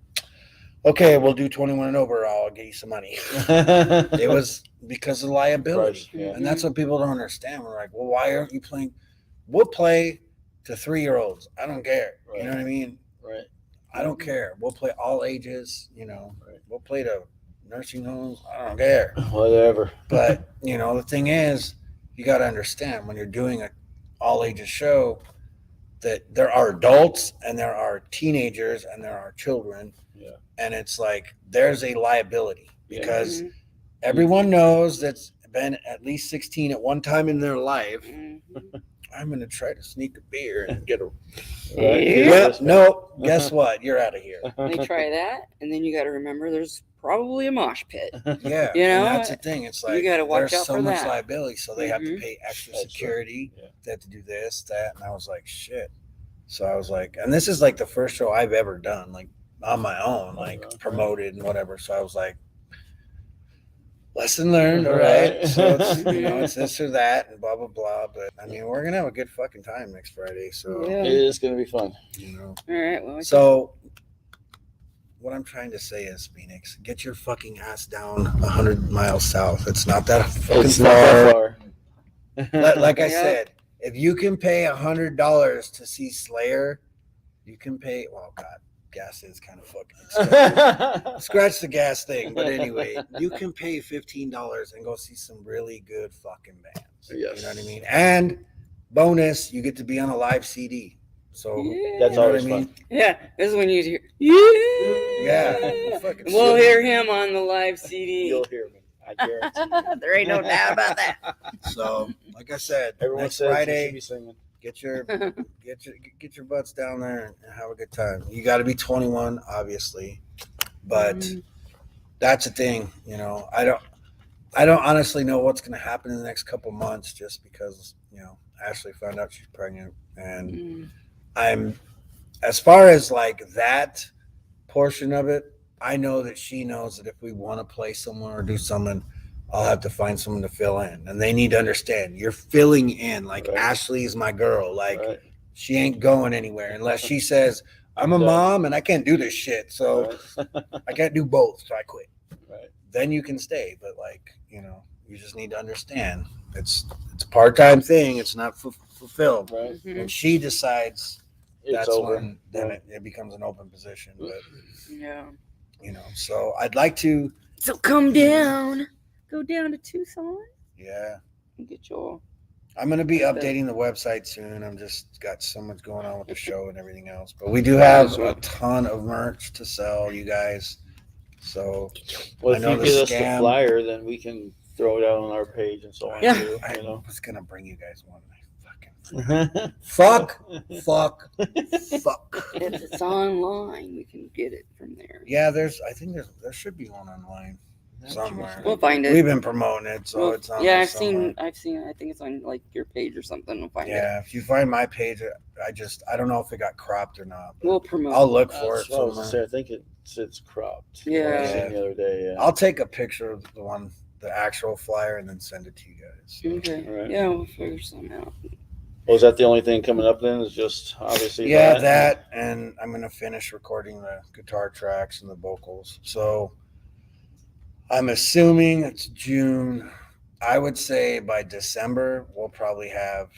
okay, we'll do 21 and over. I'll get you some money. It was because of liability. Price, yeah. And that's what people don't understand. We're like, well, why aren't you playing? We'll play to 3-year-olds. I don't care. Right. You know what I mean? Right. I don't care. We'll play all ages, you know. Right. We'll play to nursing homes. I don't care. Whatever. But, you know, the thing is, you got to understand when you're doing a all ages show that there are adults and there are teenagers and there are children. Yeah. And it's like there's a liability because Mhm. everyone knows that's been at least 16 at one time in their life. Mhm. I'm going to try to sneak a beer and get a. Right. Yeah. Well, no, guess what? You're out of here. They try that, and then you got to remember there's probably a mosh pit. Yeah, You know, and that's the thing. It's like you gotta watch there's out so for much that. liability, so they have to Mhm. pay extra That's security. right. Yeah. They have to do this, that, and I was like, shit. So I was like, and this is like the first show I've ever done, like on my own, like Okay. promoted and whatever. So I was like, lesson learned, all Right. right. So it's, you know, it's this or that, and blah blah blah. But I mean, we're gonna have a good fucking time next Friday. So Yeah. It is going to be fun. you know. All right. Well, So what I'm trying to say is, Phoenix, get your fucking ass down 100 miles south. It's not that fucking It's far. not that far. Like I Yeah. said, if you can pay $100 to see Slayer, you can pay. Well, God, gas is kind of fucking expensive. Scratch the gas thing, but anyway, you can pay $15 and go see some really good fucking bands. Yes. You know what I mean? And bonus, you get to be on a live CD. So yeah. That's you know always what I mean? fun. Yeah, this is when you hear. Yeah. Fucking We'll shit. hear him on the live CD. You'll hear me. I guarantee. There ain't no doubt about that. So, like I said, Everyone next says you should Friday, be singing. get your butts down there and have a good time. You got to be 21, obviously, but Mhm. that's the thing. You know, I don't honestly know what's going to happen in the next couple months, just because Ashley found out she's pregnant, and Mm. I'm as far as like that portion of it, I know that she knows that if we want to play somewhere or do something, I'll have to find someone to fill in. And they need to understand you're filling in. Like Right. Ashley is my girl. Like Right. she ain't going anywhere unless she says, I'm a done. mom and I can't do this shit. So Right. I can't do both. So I quit. Right. Then you can stay. But like, you know, you just need to understand it's a part-time thing. It's not fulfilled. Right. Mhm. When she decides, It's that's over. when then it becomes an open position. But Yeah. you know, so I'd like to, So come down. Go down to Tucson yeah. and get your. I'm going to be updating the website soon. I'm just got so much going on with the show and everything else. But we do have a ton of merch to sell, you guys. So Well, I if know you the get us the scam- flyer, then we can throw it out on our page and so on Yeah. too. I You know. was going to bring you guys one. Right. Fuck. Fuck. If it's online, we can get it from there. Yeah, I think there should be one online somewhere. We'll find it. We've been promoting it, so Well, it's on yeah, there I've somewhere. seen. I think it's on like your page or something. We'll find it. Yeah, if you find my page, I don't know if it got cropped or not. But We'll promote. I'll look for it That's what I was gonna somewhere. say. I think it's cropped. Yeah. I seen the other day. Yeah. I'll take a picture of the actual flyer, and then send it to you guys. Okay. Right. Yeah, we'll figure something out. Was that the only thing coming up then? Is just obviously Yeah, that, and I'm gonna finish recording the guitar tracks and the vocals. So I'm assuming it's June. I would say by December we'll probably have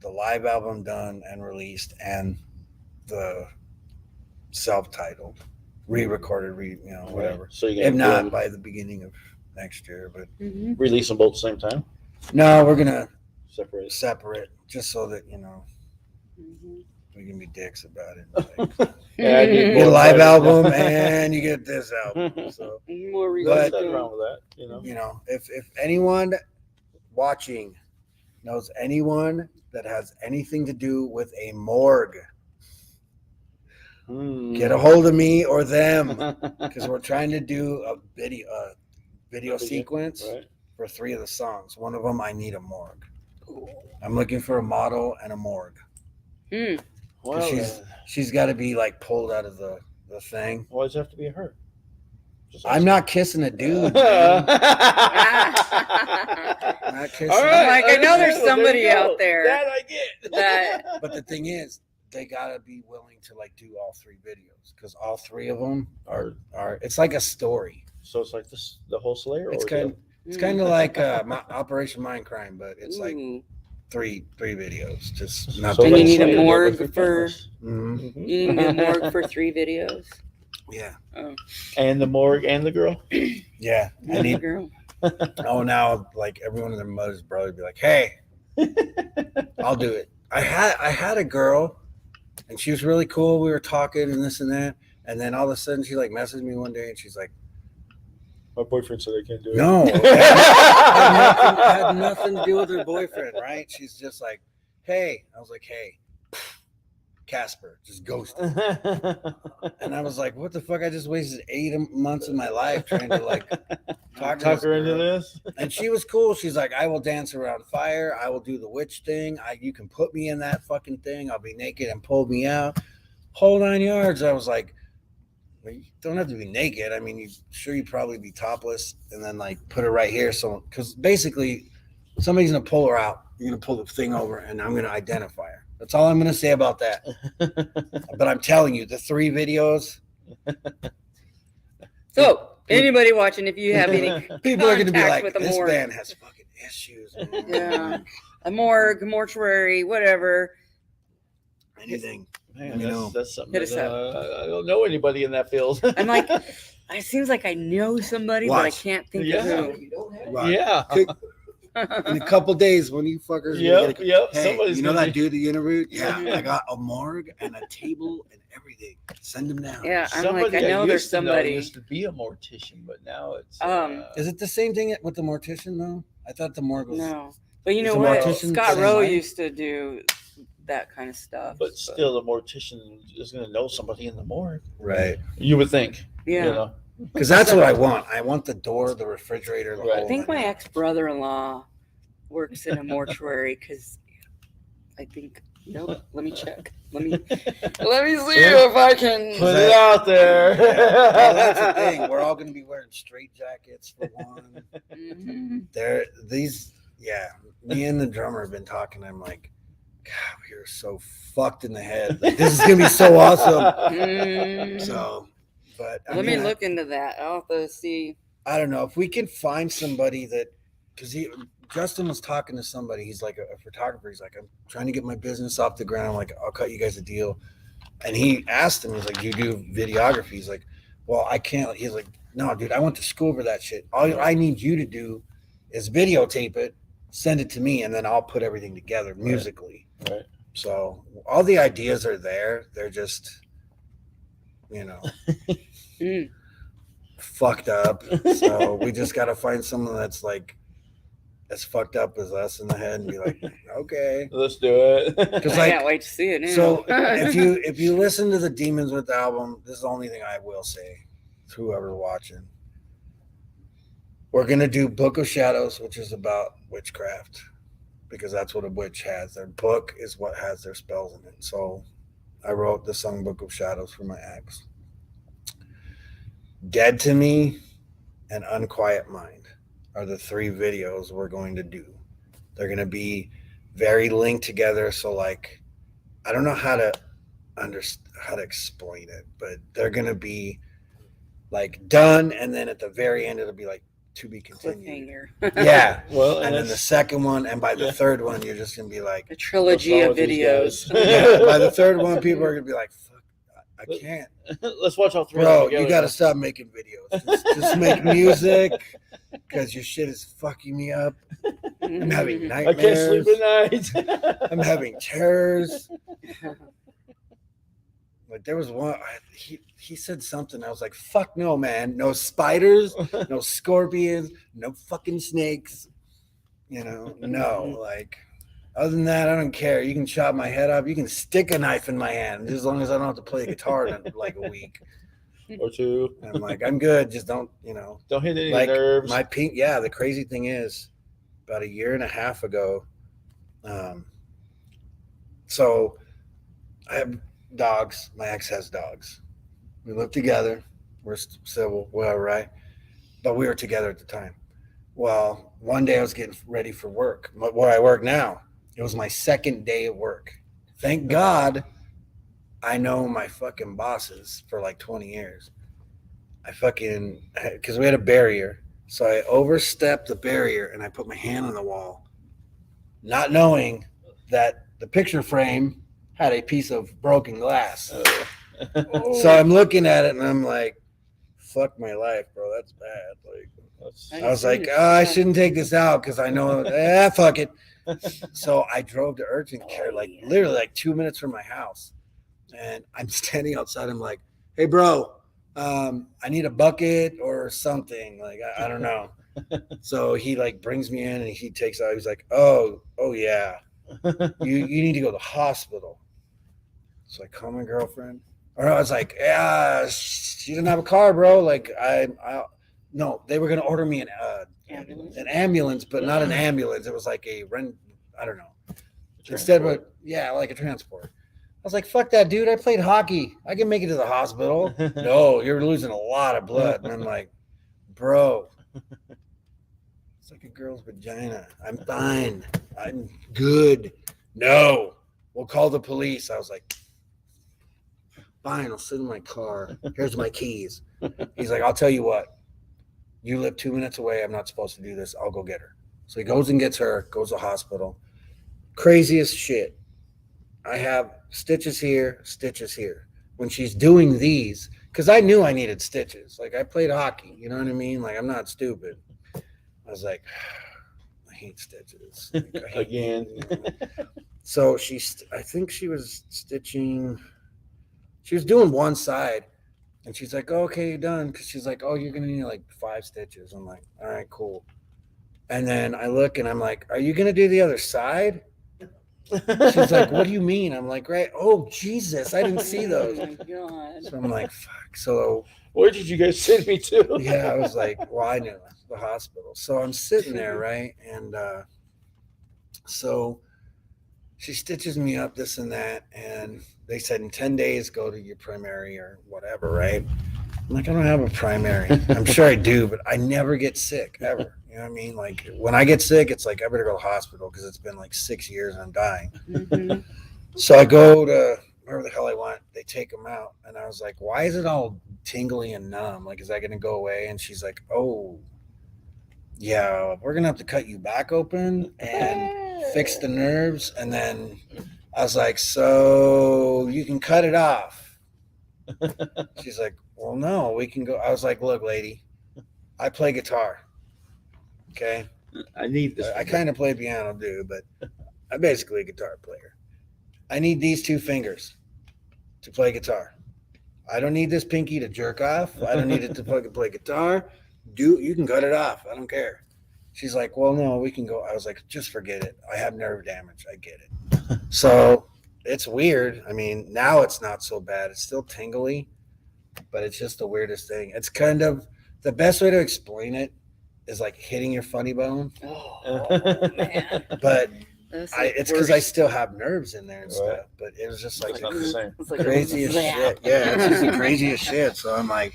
the live album done and released, and the self-titled, re-recorded, whatever. So you If can not by the beginning of next year, but Mm-hmm. release them both at the same time. no, we're gonna Separate. separate just so that Mm-hmm. we can be dicks about it. Like, Yeah, I need you get a more live credit. album and you get this album. So More There's But- nothing reason. wrong with that. You know. you know, if anyone watching knows anyone that has anything to do with a morgue, get a hold of me or them, because we're trying to do a video sequence Right. for 3 of the songs. One of them, I need a morgue. I'm looking for a model and a morgue. Mm. Well, She's got to be like pulled out of the thing. why does it have to be her? Just I'm not kissing a dude. All man. Not kissing. right. Like, I know there's understandable. somebody you go. out there That I get. that- But the thing is, they gotta be willing to like do all 3 videos, because all 3 of them are it's like a story. So it's like this, the whole Slayer. It's ordeal. kind of like Operation Mindcrime, but it's like Ooh. 3 videos. Just not. So And you like need a Slayer, but morgue with for- cameras. Mhm. Mhm. You need a morgue for 3 videos. Yeah, And the morgue and the girl. yeah. I need. Girl. Oh, now like everyone and their mother's brother would be like, "Hey, I'll do it." I had a girl, and she was really cool. We were talking and this and that, and then all of a sudden she like messaged me one day, and she's like, My boyfriend said I can't do it. "No, it had nothing to do with her boyfriend, right?" She's just like, "Hey," I was like, "Hey, Casper, just ghosted." And I was like, "What the fuck? I just wasted 8 months of my life trying to like talk to Talk this her into girl." this. And she was cool. She's like, "I will dance around fire. I will do the witch thing. You can put me in that fucking thing. I'll be naked and pull me out. Whole 9 yards." I was like, well, you don't have to be naked. I mean, you'd probably be topless, and then like put her right here. So, because basically, somebody's gonna pull her out. You're gonna pull the thing over, and I'm gonna identify her. That's all I'm gonna say about that. But I'm telling you, the 3 videos, So, anybody watching, if you have any people are gonna be contact like, with a "This morgue. man has fucking issues." Man. Yeah. A morgue, mortuary, whatever. Anything. Man, You know. that's something. Hit us That, I don't know anybody in that field. I'm like, it seems like I know somebody, but I Watch. can't think Yeah. of You don't have Right. Yeah. who. In a couple days, when you fuckers, Yep. Yep. hey, Somebody's you know gonna that be- dude that you interviewed? Yeah, I got a morgue and a table and everything. Send him down. Yeah, I'm Somebody like, I know there's used to somebody. used to be a mortician, but now it's. Is it the same thing with the mortician though? I thought the morgue was. No. But you Is know the what? mortician Scott the same Rowe way? used to do that kind of stuff. But still, the mortician is going to know somebody in the morgue. Right. You would think. Yeah. You know? Because that's what I want. I want the door, the refrigerator, the Right. I whole think my nine ex brother in law works in a mortuary because I think Nope. Let me check. Let me see if I can. Put it out there. Well, that's the thing. We're all gonna be wearing straight jackets for one. Mhm. Me and the drummer have been talking. I'm like, God, we are so fucked in the head. Like, this is gonna be so awesome. Mm. So, but Let me look into that. I'll have to see. I don't know if we can find somebody that, because Justin was talking to somebody. He's like a photographer. He's like, I'm trying to get my business off the ground. Like, I'll cut you guys a deal. And he asked him, he's like, you do videography? He's like, well, I can't. He's like, no, dude, I went to school for that shit. All I need you to do is videotape it, send it to me, and then I'll put everything together musically. Right. So all the ideas are there. They're just, Mm. fucked up. So we just got to find someone that's like as fucked up as us in the head and be like, okay, Let's do it. because I can't wait to see it now. so if you listen to the Demons with the album, this is the only thing I will say to whoever's watching. We're gonna do Book of Shadows, which is about witchcraft, because that's what a witch has. Their book is what has their spells in it. So I wrote the song Book of Shadows for my ex. Dead to Me and Unquiet Mind are the 3 videos we're going to do. They're going to be very linked together. So like, I don't know how to explain it, but they're going to be like done. And then at the very end, it'll be like to be continued. Cliffhanger. Yeah. Well, And then the second one, and by the third one, you're just going to be like, A trilogy of videos. yeah, by the third one, people are going to be like, fuck, I can't. let's watch all 3. Bro, together. you got to stop making videos. Just make music, because your shit is fucking me up. I'm having I can't sleep nightmares. at night. I'm having terrors. Like there was one, he said something. I was like, fuck no, man. No spiders, no scorpions, no fucking snakes. No. Like, other than that, I don't care. You can chop my head off. You can stick a knife in my hand, as long as I don't have to play guitar in like a week. Or 2. And I'm like, I'm good. Just don't, Don't hit any like nerves. my pink. Yeah, the crazy thing is, about a year and a half ago, so I have dogs. My ex has dogs. We live together. We're civil, whatever, right? But we were together at the time. Well, one day I was getting ready for work, where I work now. It was my second day at work. Thank God I know my fucking bosses for like 20 years. Because we had a barrier. So I overstepped the barrier and I put my hand on the wall, not knowing that the picture frame had a piece of broken glass. So I'm looking at it and I'm like, fuck my life, bro. That's bad. Like, I was like, I shouldn't take this out because I know, fuck it. So I drove to urgent care, like literally like 2 minutes from my house. And I'm standing outside. I'm like, hey, bro, I need a bucket or something. Like, I don't know. So he like brings me in and he takes out. He's like, oh yeah, you need to go to the hospital. So I call my girlfriend. Or I was like, yeah, she didn't have a car, bro. Like no, they were gonna order me an ambulance, but not an ambulance. It was like a I don't know. Instead of like a transport. I was like, fuck that, dude. I played hockey. I can make it to the hospital. No, you're losing a lot of blood. And I'm like, bro, it's like a girl's vagina. I'm fine. I'm good. No, we'll call the police. I was like, fine, I'll sit in my car. Here's my keys. He's like, I'll tell you what. You live 2 minutes away. I'm not supposed to do this. I'll go get her. So he goes and gets her, goes to the hospital. Craziest shit. I have stitches here, stitches here. When she's doing these, because I knew I needed stitches. Like, I played hockey. You know what I mean? Like, I'm not stupid. I was like, I hate stitches. Like, I hate Again. So I think she was stitching. She was doing one side. And she's like, oh, okay, you're done. Because she's like, oh, you're going to need like 5 stitches. I'm like, all right, cool. And then I look and I'm like, are you going to do the other side? She's like, what do you mean? I'm like, right. Oh, Jesus. I didn't see those. Oh, my God. So I'm like, fuck. So, where did you guys send me to? yeah, I was like, well, I knew the hospital. So I'm sitting there, right? And so she stitches me up, this and that, and they said in 10 days go to your primary or whatever, right? I'm like, I don't have a primary. I'm sure I do, but I never get sick ever. You know what I mean? Like when I get sick, it's like I better go to the hospital because it's been like 6 years and I'm dying. Mhm. So I go to wherever the hell I want. They take them out, and I was like, why is it all tingly and numb? Like, is that going to go away? And she's like, oh, yeah, we're going to have to cut you back open and fix the nerves. And then I was like, so you can cut it off. She's like, well, no, we can go. I was like, look, lady, I play guitar. Okay. I need this. I kind of play piano, dude, but I'm basically a guitar player. I need these two fingers to play guitar. I don't need this pinky to jerk off. I don't need it to fucking play guitar. You can cut it off. I don't care. She's like, well, no, we can go. I was like, just forget it. I have nerve damage. I get it. So it's weird. I mean, now it's not so bad. It's still tingly, but it's just the weirdest thing. It's kind of the best way to explain it is like hitting your funny bone. Oh, man. But That's it's the because I worst. still have nerves in there and Right. stuff. But it was just like It's not the same. It's like craziest zap. shit. Yeah, it's just the craziest shit. So I'm like,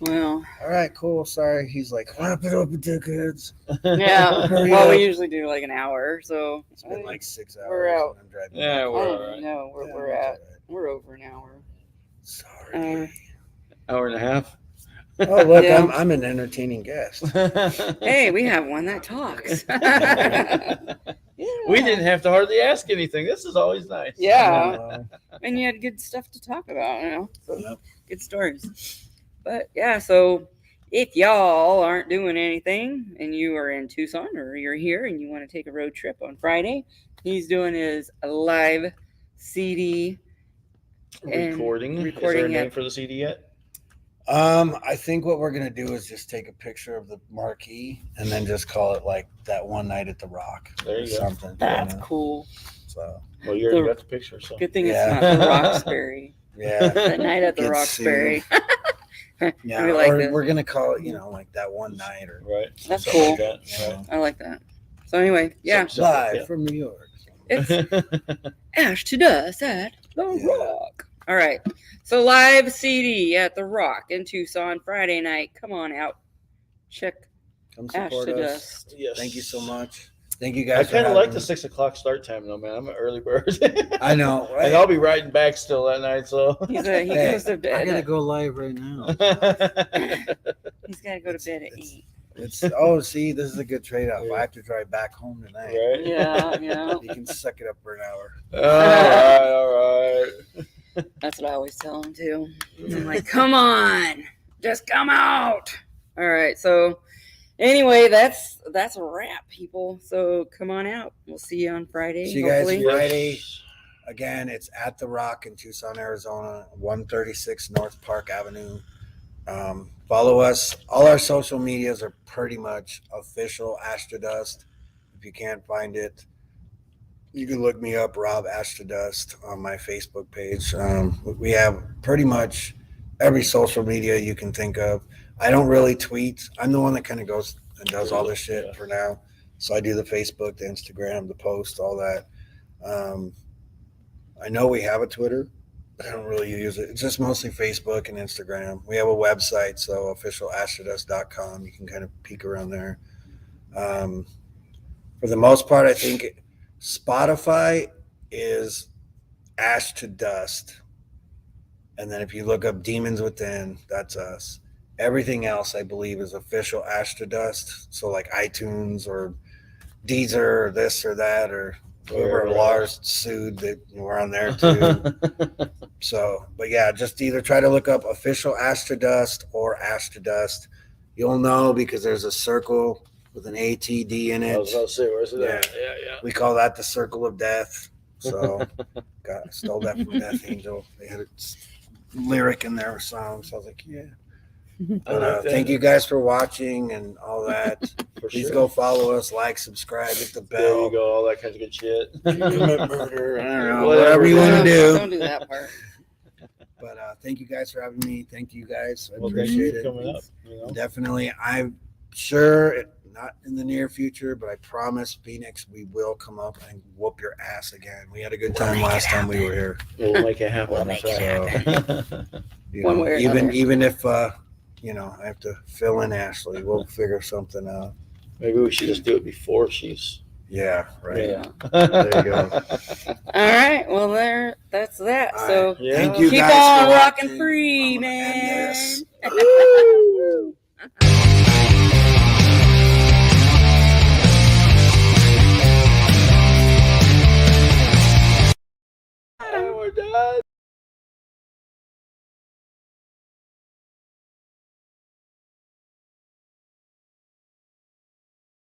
Well, all right, cool. Sorry. He's like, wrap it up, dickheads. yeah. Hurry Well, we up. usually do like an hour, so It's been like 6 hours. We're out. And I'm driving Yeah, back. we're I all don't right. know where Yeah, we're it's at. all right. We're over an hour. Sorry. Hour and a half. Oh, look, Yeah. I'm an entertaining guest. Hey, we have one that talks. We didn't have to hardly ask anything. This is always nice. Yeah. And you had good stuff to talk about, So Yep. good stories. But yeah, so if y'all aren't doing anything and you are in Tucson or you're here and you want to take a road trip on Friday, he's doing his live CD. And Recording. Is there a recording name it. for the CD yet? I think what we're gonna do is just take a picture of the marquee and then just call it like that one night at the Rock There or you go. something. That's you know? cool. So Well, you already The- got the picture, so. Good thing Yeah. it's not the Roxbury. yeah, The night at the Get Roxbury. yeah. We like or this. we're gonna call it, like that one night or Right. That's Something cool. like that. Yeah. I like that. So anyway, yeah, So- live yeah. from New York. it's Ash to Dust at the Yeah. Rock. All right. So live CD at the Rock in Tucson Friday night. Come on out. Check Come Ash support to us. Dust. Yes. Thank you so much. Thank you I guys. for kind of having like the me. 6:00 start time, though, man. I'm an early bird. I know, right? And I'll be riding back still that night, so. He Hey, goes to I bed. gotta go live right now. He's got to go to bed at 8. It's see, this is a good trade-off. I have to drive back home tonight. Right? Yeah, yeah. You can suck it up for an hour. All right. That's what I always tell him too. I'm like, come on, just come out. All right. So anyway, that's a wrap, people. So come on out. We'll see you on Friday. See you guys hopefully. Friday. Again, it's at the Rock in Tucson, Arizona, 136 North Park Avenue. Follow us. All our social medias are pretty much official Ash to Dust. If you can't find it, you can look me up, Rob Ash to Dust, on my Facebook page. We have pretty much every social media you can think of. I don't really tweet. I'm the one that kind of goes and does all this shit for now. So I do the Facebook, the Instagram, the post, all that. I know we have a Twitter, but I don't really use it. It's just mostly Facebook and Instagram. We have a website, so officialashtoDust.com. You can kind of peek around there. For the most part, I think Spotify is Ash to Dust. And then if you look up Demons Within, that's us. Everything else, I believe, is official Ash to Dust. So like iTunes or Deezer or this or that or whoever Lars sued, that we're on there too. So, but yeah, just either try to look up official Ash to Dust or Ash to Dust. You'll know because there's a circle with an ATD in I was it. about to say, where's it Yeah. at? Yeah. We call that the Circle of Death. So, stole that from Death Angel. They had a lyric in their song. So I was like, yeah. I like that. Thank you guys for watching and all that. For Please sure. go follow us, like, subscribe, hit the There bell. you go. All that kind of good shit. Commit murder. I don't know. Whatever. Whatever you want to do. Don't do that part. But thank you guys for having me. Thank you guys. I Well, thank appreciate you it. for coming up. You know? Definitely. I'm sure not in the near future, but I promise Phoenix, we will come up and whoop your ass again. We had a good time last time we were here. We'll make it happen. We'll That's make it right. You One know, way or another. even if you know, I have to fill in Ashley, we'll figure something out. Maybe we should just do it before she's. Yeah, right. Yeah. There you go. All right. Well, that's that. All So right. Yeah. Thank you keep guys on for rocking watching. free, I'm gonna end man. this. We're done.